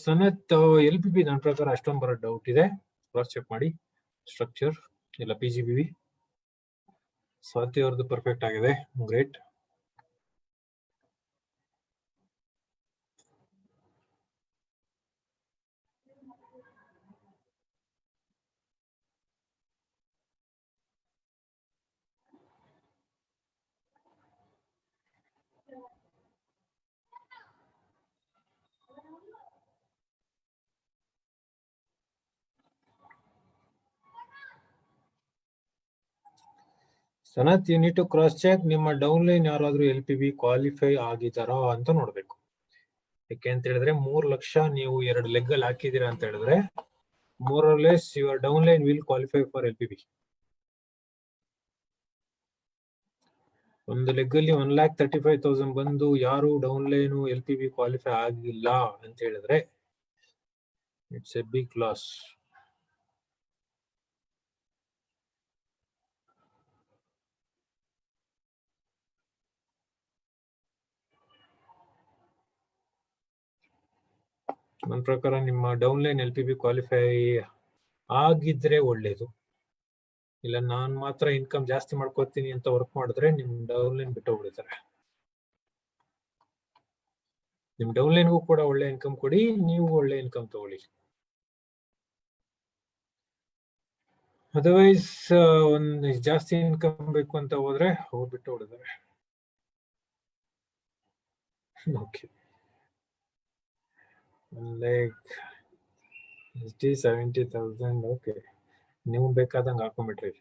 ಸನತ್ LPB ನನ್ನ ಪ್ರಕಾರ ಅಷ್ಟೊಂದು ಬರೋ ಡೌಟ್ ಇದೆ. ಕ್ರಾಸ್ ಚೆಕ್ ಮಾಡಿ ಸ್ಟ್ರಕ್ಚರ್ ಇಲ್ಲ PGBV. ಸ್ವಾತಿ ಅವ್ರದ್ದು ಪರ್ಫೆಕ್ಟ್ ಆಗಿದೆ. Great. Sanath, you need to cross check ನಿಮ್ಮ ಡೌನ್ ಲೈನ್ ಯಾರಾದ್ರೂ LPB ಕ್ವಾಲಿಫೈ ಆಗಿದಾರಾ ಅಂತ ನೋಡ್ಬೇಕು. ಯಾಕೆ ಅಂತ ಹೇಳಿದ್ರೆ 3 ಲಕ್ಷ ನೀವು 2 ಲೆಗ್ ಅಲ್ಲಿ ಹಾಕಿದೀರಾ ಅಂತ ಹೇಳಿದ್ರೆ more or less your down line will qualify for LPB. ಒಂದು ಲೆಗ್ ಅಲ್ಲಿ 1,35,000 ಬಂದು ಯಾರು ಡೌನ್ ಲೈನ್ LPB ಕ್ವಾಲಿಫೈ ಆಗಿಲ್ಲ ಅಂತ ಹೇಳಿದ್ರೆ ಇಟ್ಸ್ ಎ ಬಿಗ್ ಲಾಸ್. ನನ್ನ ಪ್ರಕಾರ ನಿಮ್ಮ ಡೌನ್ ಲೈನ್ LPB ಕ್ವಾಲಿಫೈ ಆಗಿದ್ರೆ ಒಳ್ಳೇದು. ಇಲ್ಲ ನಾನ್ ಮಾತ್ರ ಇನ್ಕಮ್ ಜಾಸ್ತಿ ಮಾಡ್ಕೋತೀನಿ ಅಂತ ವರ್ಕ್ ಮಾಡಿದ್ರೆ ನಿಮ್ ಡೌನ್ ಲೈನ್ ಬಿಟ್ಟು ಹೋಗ್ಬಿಡ್ತಾರೆ. ನಿಮ್ ಡೌನ್ ಲೈನ್ಗೂ ಕೂಡ ಒಳ್ಳೆ ಇನ್ಕಮ್ ಕೊಡಿ, ನೀವು ಒಳ್ಳೆ ಇನ್ಕಮ್ ತಗೊಳ್ಳಿ. ಅದರ್ವೈಸ್ ಒಂದ್ ಜಾಸ್ತಿ ಇನ್ಕಮ್ ಬೇಕು ಅಂತ ಹೋದ್ರೆ ಅವ್ರು ಬಿಟ್ಟು ಹೊಡಿದ್ದಾರೆ. Okay, like 70,000. ಓಕೆ, ನೀವು ಬೇಕಾದಂಗೆ ಹಾಕೊಂಡ್ಬಿಟ್ರಿ.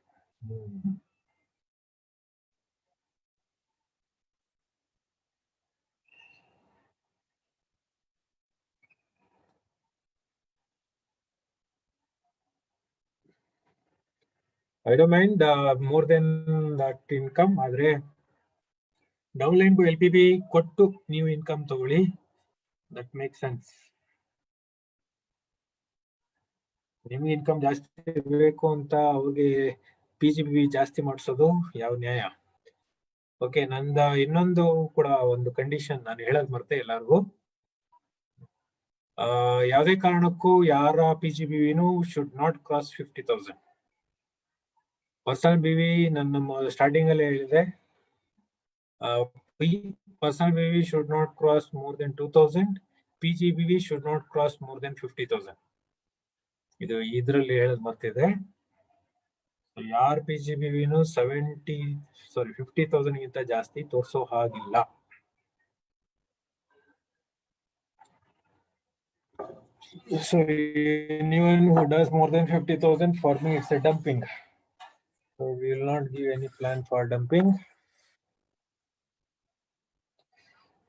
I don't mind more than that income. ಆದ್ರೆ ಡೌನ್ ಲೈನ್ಗೂ LPB ಕೊಟ್ಟು ನೀವು ಇನ್ಕಮ್ ತಗೊಳ್ಳಿ, ದಟ್ ಮೇಕ್ ಸೆನ್ಸ್. ನಿಮ್ಗೆ ಇನ್ಕಮ್ ಜಾಸ್ತಿ ಬೇಕು ಅಂತ ಅವ್ರಿಗೆ PGB ಜಾಸ್ತಿ ಮಾಡಿಸೋದು ಯಾವ ನ್ಯಾಯ? ಓಕೆ, ನಂದ ಇನ್ನೊಂದು ಕೂಡ ಒಂದು ಕಂಡೀಷನ್ ನಾನು ಹೇಳೋದ್ ಮರ್ತೆ ಎಲ್ಲಾರ್ಗು. ಯಾವುದೇ ಕಾರಣಕ್ಕೂ ಯಾರ PGBವಿನೂ should not cross 50,000. Personal BV ನನ್ನ ಸ್ಟಾರ್ಟಿಂಗ್ ಅಲ್ಲಿ ಹೇಳಿದೆ, personal BV should not cross more than 2,000. PGBV should not cross more than 50,000. ಇದು ಇದ್ರಲ್ಲಿ ಹೇಳೋದ್ ಮರ್ತಿದೆ. ಯಾರ PGBವಿನೂ 50,000 ಗಿಂತ ಜಾಸ್ತಿ ತೋರ್ಸೋ ಹಾಗಿಲ್ಲ. So anyone who does more than 50,000, for me it's a dumping. So we will not give any plan for dumping.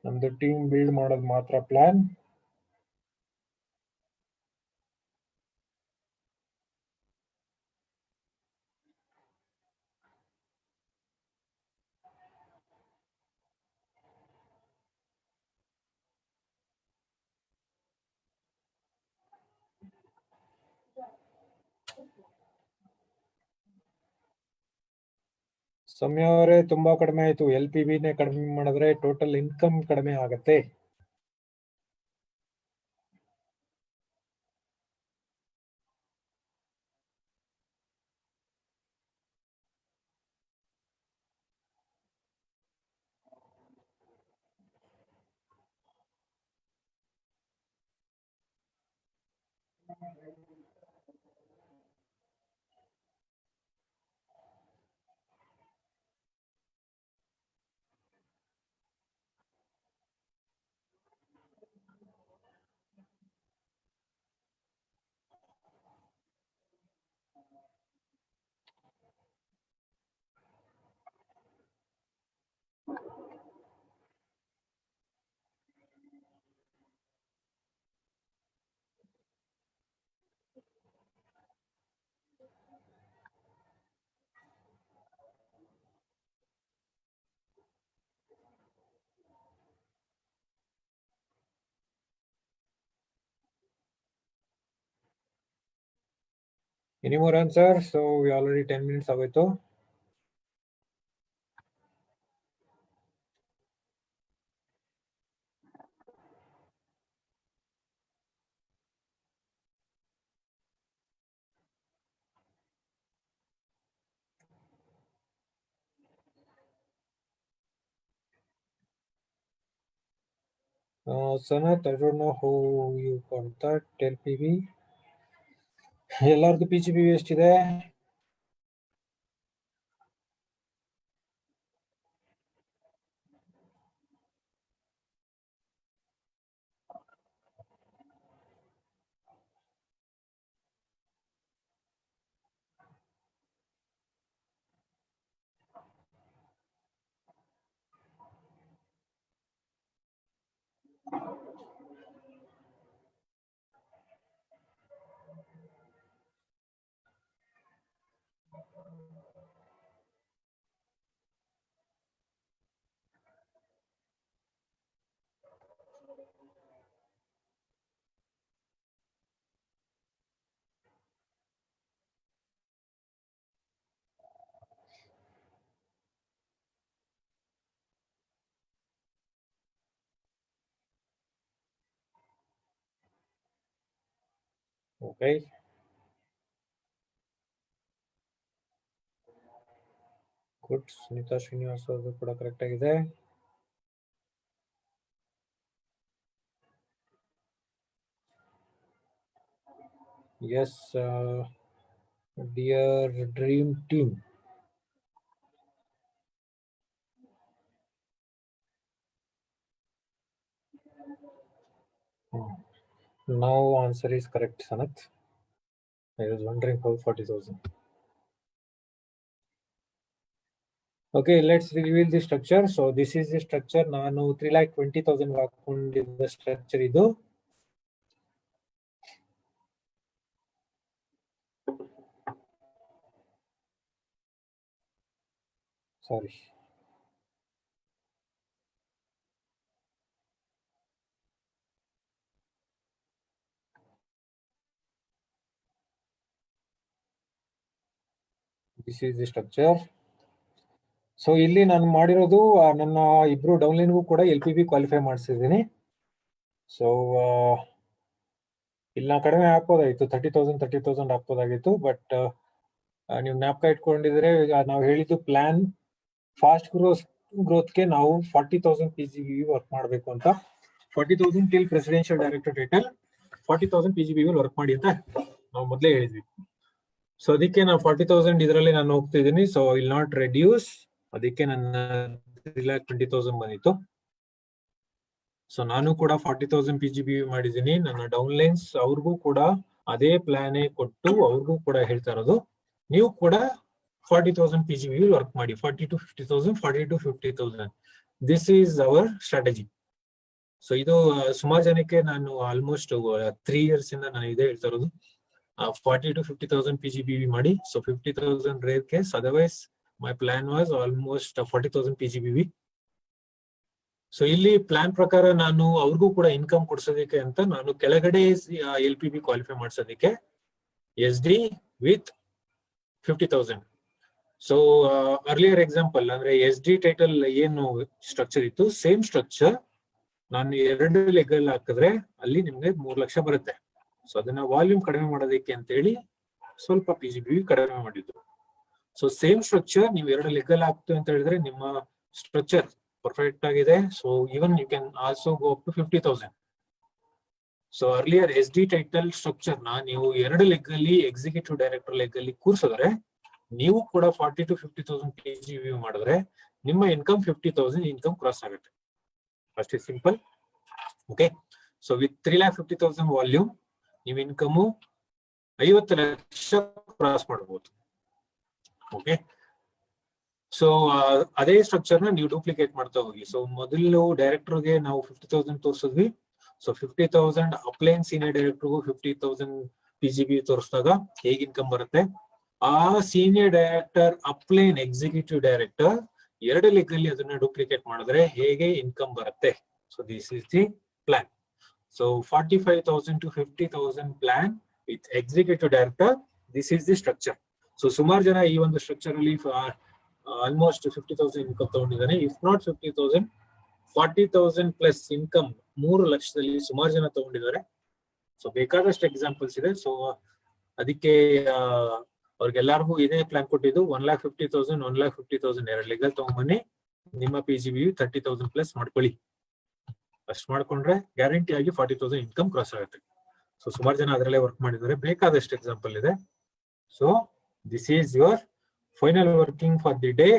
ನಮ್ದು team build ಮಾಡೋದು ಮಾತ್ರ ಪ್ಲಾನ್. ಸಮಯ ಅವರೇ ತುಂಬಾ ಕಡಿಮೆ ಆಯ್ತು. LPBನೇ ಕಡಿಮೆ ಮಾಡಿದ್ರೆ ಟೋಟಲ್ ಇನ್ಕಮ್ ಕಡಿಮೆ ಆಗತ್ತೆ. Any more answers? So we already 10 minutes agoito. Sanath, I don't know how you got that. LPV. ಎಲ್ಲಾರ್ದು PGBV ಎಷ್ಟಿದೆ? Okay. Good. Sunita Srinivas ಅವ್ರದ್ದು ಕೂಡ ಕರೆಕ್ಟ್ ಆಗಿದೆ. Yes, dear dream team. Now answer is correct, Sanath. I was wondering how 40,000. Okay, let's reveal the structure. So this is the structure. ನಾನು 3,20,000 ಹಾಕೊಂಡಿದ್ದ structure ಇದು. Sorry. This is the structure. So ಇಲ್ಲಿ ನಾನು ಮಾಡಿರೋದು ನನ್ನ ಇಬ್ರು ಡೌನ್ಲೈನ್ಗೂ ಕೂಡ LPB qualify ಮಾಡಿಸಿದ್ದೀನಿ. So ಇಲ್ಲಿ ಕಡಿಮೆ ಹಾಕ್ಬೋದಾಗಿತ್ತು, 30,000 ಹಾಕ್ಬೋದಾಗಿತ್ತು. ಬಟ್ ನೀವು ಜ್ಞಾಪಕ ಇಟ್ಕೊಂಡಿದ್ರೆ ನಾವು ಹೇಳಿದ್ದು ಪ್ಲಾನ್ ಫಾಸ್ಟ್ ಗ್ರೋತ್ಗೆ ನಾವು 40,000 PGBV ವರ್ಕ್ ಮಾಡಬೇಕು ಅಂತ. 40,000 till presidential director title, 40,000 PGBV work ಮಾಡಿ ಅಂತ ನಾವು ಮೊದಲೇ ಹೇಳಿದ್ವಿ. ಸೊ ಅದಕ್ಕೆ ನಾವು 40,000 ಇದರಲ್ಲಿ ನಾನು ಹೋಗ್ತಿದ್ದೀನಿ. ಸೊ ವಿಲ್ ನಾಟ್ ರೆಡ್ಯೂಸ್, ಅದಕ್ಕೆ ನನ್ನ 3,20,000 ಬಂದಿತ್ತು. ಸೊ ನಾನು ಕೂಡ 40,000 PGBV ಮಾಡಿದ್ದೀನಿ. ನನ್ನ ಡೌನ್ಲೈನ್ಸ್ ಅವ್ರಿಗೂ ಕೂಡ ಅದೇ ಪ್ಲಾನೇ ಕೊಟ್ಟು ಅವ್ರಿಗೂ ಕೂಡ ಹೇಳ್ತಾ ಇರೋದು, ನೀವು ಕೂಡ 40,000 PGBV ವರ್ಕ್ ಮಾಡಿ. 40 to 50,000, 40 to 50,000. This is our strategy. So ಇದು ಸುಮಾರು ಜನಕ್ಕೆ ನಾನು ಆಲ್ಮೋಸ್ಟ್ 3 years ಇಂದ ನಾನು ಇದೇ ಹೇಳ್ತಾ ಇರೋದು, 40 to 50,000 PGBV ಮಾಡಿ. So 50,000 rare case, otherwise my plan was almost 40,000 PGBV. ಸೊ ಇಲ್ಲಿ ಪ್ಲಾನ್ ಪ್ರಕಾರ ನಾನು ಅವ್ರಿಗೂ ಕೂಡ ಇನ್ಕಮ್ ಕೊಡ್ಸೋದಕ್ಕೆ ಅಂತ ನಾನು ಕೆಳಗಡೆ LPB ಕ್ವಾಲಿಫೈ ಮಾಡಿಸೋದಕ್ಕೆ SD with 50,000. So earlier example ಅಂದ್ರೆ SD ಟೈಟಲ್ ಏನು ಸ್ಟ್ರಕ್ಚರ್ ಇತ್ತು, ಸೇಮ್ ಸ್ಟ್ರಕ್ಚರ್ ನಾನು 2 ಲೆಗ್ ಅಲ್ಲಿ ಹಾಕಿದ್ರೆ ಅಲ್ಲಿ ನಿಮ್ಗೆ 3 ಲಕ್ಷ ಬರುತ್ತೆ. ಸೊ ಅದನ್ನ ವಾಲ್ಯೂಮ್ ಕಡಿಮೆ ಮಾಡೋದಕ್ಕೆ ಅಂತ ಹೇಳಿ ಸ್ವಲ್ಪ PGBV ಕಡಿಮೆ ಮಾಡಿದ್ದು. ಸೊ ಸೇಮ್ ಸ್ಟ್ರಕ್ಚರ್ ನೀವು 2 ಲೆಗ್ ಅಲ್ಲಿ ಹಾಕ್ತು ಅಂತ ಹೇಳಿದ್ರೆ ನಿಮ್ಮ ಸ್ಟ್ರಕ್ಚರ್ ಪರ್ಫೆಕ್ಟ್ ಆಗಿದೆ. So even you can also go up to 50,000. So earlier SD title structure ನೀವು 2 ಲೆಗ್ ಅಲ್ಲಿ ಎಕ್ಸಿಕ್ಯೂಟಿವ್ ಡೈರೆಕ್ಟರ್ ಲೆಗ್ ಅಲ್ಲಿ ಕೂರ್ಸಿದ್ರೆ, ನೀವು ಕೂಡ 40 to 50,000 PGBV ಮಾಡಿದ್ರೆ ನಿಮ್ಮ ಇನ್ಕಮ್ 50,000 ಇನ್ಕಮ್ ಕ್ರಾಸ್ ಆಗುತ್ತೆ. ಅಷ್ಟೇ simple. Okay. So with 3,50,000 volume ನೀವು ಇನ್ಕಮ್ 50 ಲಕ್ಷ ಕ್ರಾಸ್ ಮಾಡಬಹುದು. ಓಕೆ. ಸೊ ಅದೇ ಸ್ಟ್ರಕ್ಚರ್ ನ ನೀವು ಡೂಪ್ಲಿಕೇಟ್ ಮಾಡ್ತಾ ಹೋಗಿ. ಸೊ ಮೊದಲು ಡೈರೆಕ್ಟರ್ಗೆ ನಾವು 50,000 ತೋರಿಸಿದ್ವಿ. ಸೊ 50,000 ಅಪ್ಲೈನ್ ಸೀನಿಯರ್ ಡೈರೆಕ್ಟರ್ಗೂ 50,000 PGBV ತೋರಿಸಿದಾಗ ಹೇಗೆ ಇನ್ಕಮ್ ಬರುತ್ತೆ, ಆ senior director upline executive director 2 leg ಅಲ್ಲಿ ಅದನ್ನ ಡೂಪ್ಲಿಕೇಟ್ ಮಾಡಿದ್ರೆ ಹೇಗೆ ಇನ್ಕಮ್ ಬರುತ್ತೆ. So this is the plan. So 45,000 to 50,000 plan with executive director, this is the structure. So ಸುಮಾರು ಜನ ಈ ಒಂದು ಸ್ಟ್ರಕ್ಚರ್ ಅಲ್ಲಿ ಆಲ್ಮೋಸ್ಟ್ 50,000 ಇನ್ಕಮ್ ತಗೊಂಡಿದ್ದಾನೆ. ಇಫ್ ನಾಟ್ 50,000, 40,000 ಪ್ಲಸ್ ಇನ್ಕಮ್ 3 ಲಕ್ಷದಲ್ಲಿ ಸುಮಾರು ಜನ ತಗೊಂಡಿದ್ದಾರೆ. ಸೊ ಬೇಕಾದಷ್ಟು ಎಕ್ಸಾಂಪಲ್ಸ್ ಇದೆ. ಸೊ ಅದಕ್ಕೆ ಅವ್ರಿಗೆಲ್ಲರಿಗೂ ಇದೇ ಪ್ಲಾನ್ ಕೊಟ್ಟಿದ್ದು 1,50,000, 1,50,000 2 ಲೀಗಲ್ ತಗೊಂಡ್ಬನ್ನಿ, ನಿಮ್ಮ PGBU 30,000 ಪ್ಲಸ್ ಮಾಡ್ಕೊಳ್ಳಿ. ಅಷ್ಟು ಮಾಡ್ಕೊಂಡ್ರೆ ಗ್ಯಾರಂಟಿ ಆಗಿ 40,000 ಇನ್ಕಮ್ ಕ್ರಾಸ್ ಆಗುತ್ತೆ. ಸೊ ಸುಮಾರು ಜನ ಅದರಲ್ಲೇ ವರ್ಕ್ ಮಾಡಿದ್ದಾರೆ. ಬೇಕಾದಷ್ಟು ಎಕ್ಸಾಂಪಲ್ ಇದೆ. So this is your final working for the day.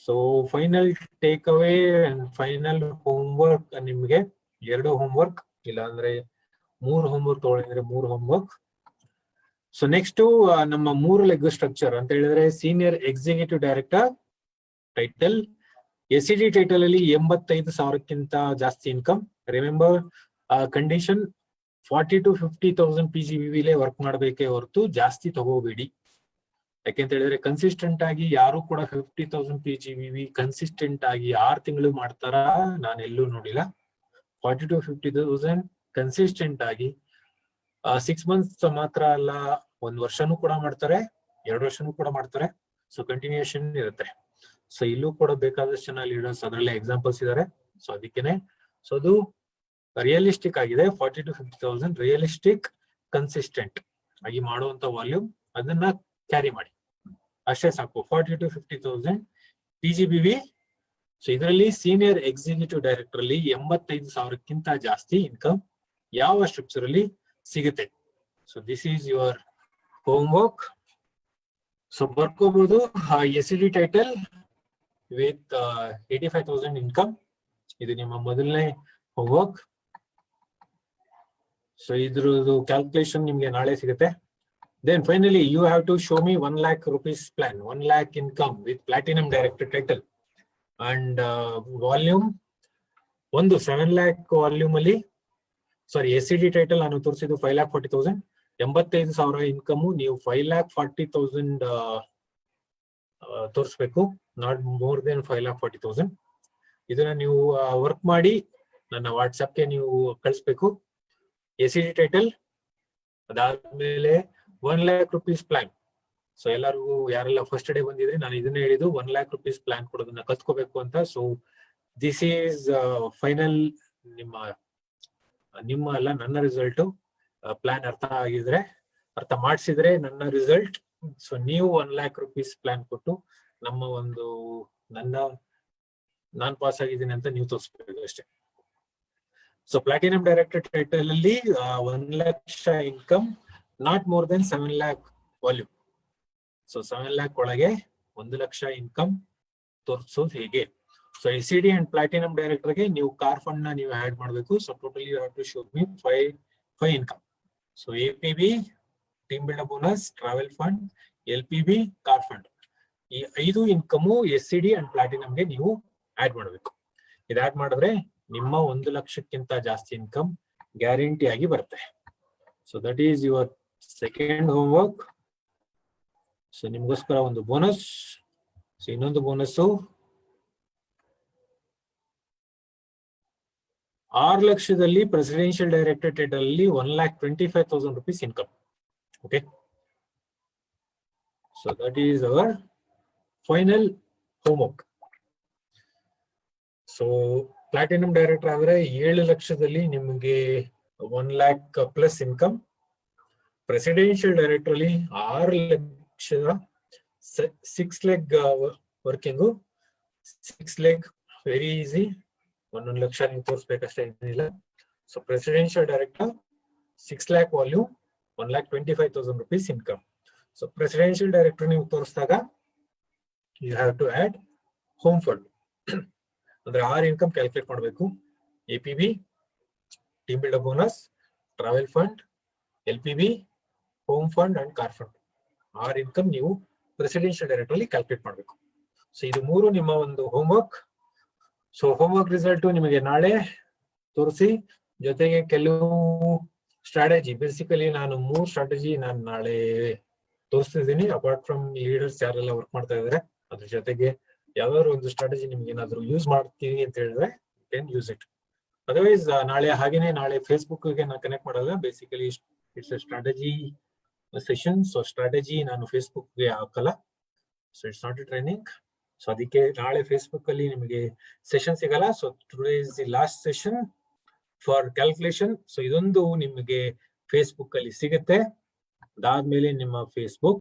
So final takeaway and final homework, ನಿಮ್ಗೆ 2 ಹೋಮ್ ವರ್ಕ್, ಇಲ್ಲ ಅಂದ್ರೆ 3 ಹೋಮ್ ವರ್ಕ್ ತಗೊಂಡಿದ್ರೆ 3 ಹೋಮ್ ವರ್ಕ್. ಸೊ ನೆಕ್ಸ್ಟ್ ನಮ್ಮ 3 ಲೆಗ್ ಸ್ಟ್ರಕ್ಚರ್ ಅಂತ ಹೇಳಿದ್ರೆ senior executive director title. SED title ಅಲ್ಲಿ 85,000ಕ್ಕಿಂತ ಜಾಸ್ತಿ income. Remember condition 40 to 50,000 PGBV work ಮಾಡಬೇಕೇ ಹೊರತು ಜಾಸ್ತಿ ತಗೋಬೇಡಿ. ಯಾಕೆಂತ ಹೇಳಿದ್ರೆ ಕನ್ಸಿಸ್ಟೆಂಟ್ ಆಗಿ ಯಾರು ಕೂಡ 50,000 PGBV ಕನ್ಸಿಸ್ಟೆಂಟ್ ಆಗಿ 6 ತಿಂಗಳು ಮಾಡ್ತಾರ ನಾನು ಎಲ್ಲೂ ನೋಡಿಲ್ಲ. 40 to 50,000 ಕನ್ಸಿಸ್ಟೆಂಟ್ ಆಗಿ 6 ಮಂತ್ಸ್ ಮಾತ್ರ ಅಲ್ಲ, 1 ವರ್ಷನೂ ಕೂಡ ಮಾಡ್ತಾರೆ, 2 ವರ್ಷನೂ ಕೂಡ ಮಾಡ್ತಾರೆ. ಸೊ ಕಂಟಿನ್ಯೂಷನ್ ಇರುತ್ತೆ. ಸೊ ಇಲ್ಲೂ ಕೂಡ ಬೇಕಾದಷ್ಟು ಜನ ಲೀಡರ್ಸ್ ಅದರಲ್ಲೇ ಎಕ್ಸಾಂಪಲ್ಸ್ ಇದಾರೆ. ಸೊ ಅದಕ್ಕೇನೆ ಸೊ ಅದು ರಿಯಲಿಸ್ಟಿಕ್ ಆಗಿದೆ. 40 to 50,000 ರಿಯಲಿಸ್ಟಿಕ್ ಕನ್ಸಿಸ್ಟೆಂಟ್ ಆಗಿ ಮಾಡುವಂತ ವಾಲ್ಯೂಮ್, ಅದನ್ನ ಕ್ಯಾರಿ ಮಾಡಿ ಅಷ್ಟೇ ಸಾಕು. 40 to 50,000 PGBV. ಸೊ ಇದರಲ್ಲಿ ಸೀನಿಯರ್ ಎಕ್ಸಿಕ್ಯೂಟಿವ್ ಡೈರೆಕ್ಟರ್ ಅಲ್ಲಿ 85,000ಕ್ಕಿಂತ ಜಾಸ್ತಿ ಇನ್ಕಮ್ ಯಾವ ಸ್ಟ್ರಕ್ಚರ್ ಅಲ್ಲಿ ಸಿಗುತ್ತೆ. So this is your homework. So ಬರ್ಕೋಬಹುದು SED ಟೈಟಲ್ ವಿತ್ 85,000 ಇನ್ಕಮ್. ಇದು ನಿಮ್ಮ ಮೊದಲನೇ ಹೋಮ್ ವರ್ಕ್. ಸೊ ಇದ್ರದ್ದು ಕ್ಯಾಲ್ಕುಲೇಷನ್ ನಿಮ್ಗೆ ನಾಳೆ ಸಿಗುತ್ತೆ. Then finally you have to show me 1 lakh rupees plan, 1 lakh income with platinum director title and volume ಒಂದು 7 lakh volume ಅಲ್ಲಿ, ಸಾರಿ SED ಟೈಟಲ್ ನಾನು ತೋರಿಸಿದ್ದು 5,40,000, 85,000 ಇನ್ಕಮ್. ನೀವು 5,40,000 ತೋರಿಸ್ಬೇಕು, ನಾಟ್ ಮೋರ್ ದೆನ್ 5,40,000. ಇದನ್ನ ನೀವು ವರ್ಕ್ ಮಾಡಿ ನನ್ನ ವಾಟ್ಸ್ಆಪ್ಗೆ ನೀವು ಕಳಿಸ್ಬೇಕು. SED ಟೈಟಲ್ ಅದಾದ್ಮೇಲೆ 1 lakh rupees ಪ್ಲಾನ್. ಸೊ ಎಲ್ಲರಿಗೂ ಯಾರೆಲ್ಲ ಫಸ್ಟ್ ಡೇ ಬಂದಿದ್ರೆ ನಾನು ಇದನ್ನ ಹೇಳಿದ್ದು 1 lakh rupees ಪ್ಲಾನ್ ಕೊಡೋದನ್ನ ಕಲ್ತ್ಕೋಬೇಕು ಅಂತ. ಸೊ ದಿಸ್ ಈಸ್ ಫೈನಲ್ ನಿಮ್ಮ ಅಲ್ಲ ನನ್ನ ರಿಸಲ್ಟ್. ಪ್ಲಾನ್ ಅರ್ಥ ಮಾಡಿಸಿದ್ರೆ ನನ್ನ ರಿಸಲ್ಟ್. ಸೊ ನೀವು 1 lakh rupees ಪ್ಲಾನ್ ಕೊಟ್ಟು ನಮ್ಮ ಒಂದು ನಾನ್ ಪಾಸ್ ಆಗಿದ್ದೀನಿ ಅಂತ ನೀವು ತೋರಿಸ್ಬೇಕು ಅಷ್ಟೇ. ಸೊ ಪ್ಲಾಟಿನಂ ಡೈರೆಕ್ಟರ್ ಟೈಟಲ್ ಅಲ್ಲಿ 1 lakh income, not more than 7 lakh volume. So 7 lakh ಒಳಗೆ 1 ಲಕ್ಷ ಇನ್ಕಮ್ ತೋರಿಸೋದು ಹೇಗೆ. So SED and platinum director ಗೆ ನೀವು ಕಾರ್ ಫಂಡ್ ನ ನೀವು ಆಡ್ ಮಾಡಬೇಕು. So totally you have to show me 5 income. So APB, team builder bonus, travel fund, LPB, car fund, ಈ 5 income SED and platinum ಗೆ ನೀವು ಆಡ್ ಮಾಡಬೇಕು. ಇದು ಆಡ್ ಮಾಡಿದ್ರೆ ನಿಮ್ಮ 1 ಲಕ್ಷಕ್ಕಿಂತ ಜಾಸ್ತಿ ಇನ್ಕಮ್ ಗ್ಯಾರಂಟಿ ಆಗಿ ಬರುತ್ತೆ. So that is your second home work. So ನಿಮ್ಗೋಸ್ಕರ ಒಂದು ಬೋನಸ್. ಸೊ ಇನ್ನೊಂದು ಬೋನಸ್ 6 ಲಕ್ಷದಲ್ಲಿ ಪ್ರೆಸಿಡೆನ್ಷಿಯಲ್ ಡೈರೆಕ್ಟರ್ ಟೈಟಲ್ ಅಲ್ಲಿ 1,25,000 rupees income. Okay, so that is our final homework. So platinum director ಆದ್ರೆ 7 ಲಕ್ಷದಲ್ಲಿ ನಿಮಗೆ 1 lakh plus income. Presidential director ಅಲ್ಲಿ 6 ಲಕ್ಷದ 6 leg working. 6 leg very easy, 1 lakh ನೀವು ತೋರಿಸ್ಬೇಕಷ್ಟೇ, ಏನಿಲ್ಲ. So presidential director 6 lakh volume, 1,25,000 rupees income. So presidential director ನೀವು ತೋರಿಸಿದಾಗ you have to add home fund. ಅಂದ್ರೆ 6 income calculate ಮಾಡಬೇಕು. APB, team builder bonus, travel fund, LPB, home fund and car fund. 6 income ನೀವು presidential director ಅಲ್ಲಿ calculate ಮಾಡಬೇಕು. So ಇದು 3 ನಿಮ್ಮ ಒಂದು homework. So homework result ನಿಮಗೆ ನಾಳೆ ತೋರಿಸಿ, ಜೊತೆಗೆ ಕೆಲವು ಸ್ಟ್ರಾಟಜಿ, ಬೇಸಿಕಲಿ ನಾನು 3 ಸ್ಟ್ರಾಟಜಿ ನಾನು ನಾಳೆ ತೋರಿಸ್ತಿದ್ದೀನಿ. ಅಪಾರ್ಟ್ ಫ್ರಮ್ ಲೀಡರ್ಸ್ ಯಾರೆಲ್ಲ ವರ್ಕ್ ಮಾಡ್ತಾ ಇದಾರೆ, ಅದ್ರ ಜೊತೆಗೆ ಯಾವ್ದಾದ್ರು ಒಂದು ಸ್ಟ್ರಾಟಜಿ ನಿಮ್ಗೆ ಏನಾದ್ರು ಯೂಸ್ ಮಾಡ್ತೀನಿ ಅಂತ ಹೇಳಿದ್ರೆ ಕ್ಯಾನ್ ಯೂಸ್ ಇಟ್. ಅದರ್ವೈಸ್ ನಾಳೆ ಹಾಗೇನೆ ನಾಳೆ ಫೇಸ್ಬುಕ್ ಗೆ ನಾನು ಕನೆಕ್ಟ್ ಮಾಡಲ್ಲ. Basically it's A strategy session. So strategy ನಾನು ಫೇಸ್ಬುಕ್ಗೆ ಹಾಕಲ್ಲ. So it's not A training. So ಅದಕ್ಕೆ ನಾಳೆ ಫೇಸ್ಬುಕ್ ಅಲ್ಲಿ ನಿಮಗೆ ಸೆಷನ್ ಸಿಗಲ್ಲ. So today is the last session for calculation. So ಇದೊಂದು ನಿಮಗೆ ಫೇಸ್ಬುಕ್ ಅಲ್ಲಿ ಸಿಗುತ್ತೆ. ಅದಾದ್ಮೇಲೆ ನಿಮ್ಮ ಫೇಸ್ಬುಕ್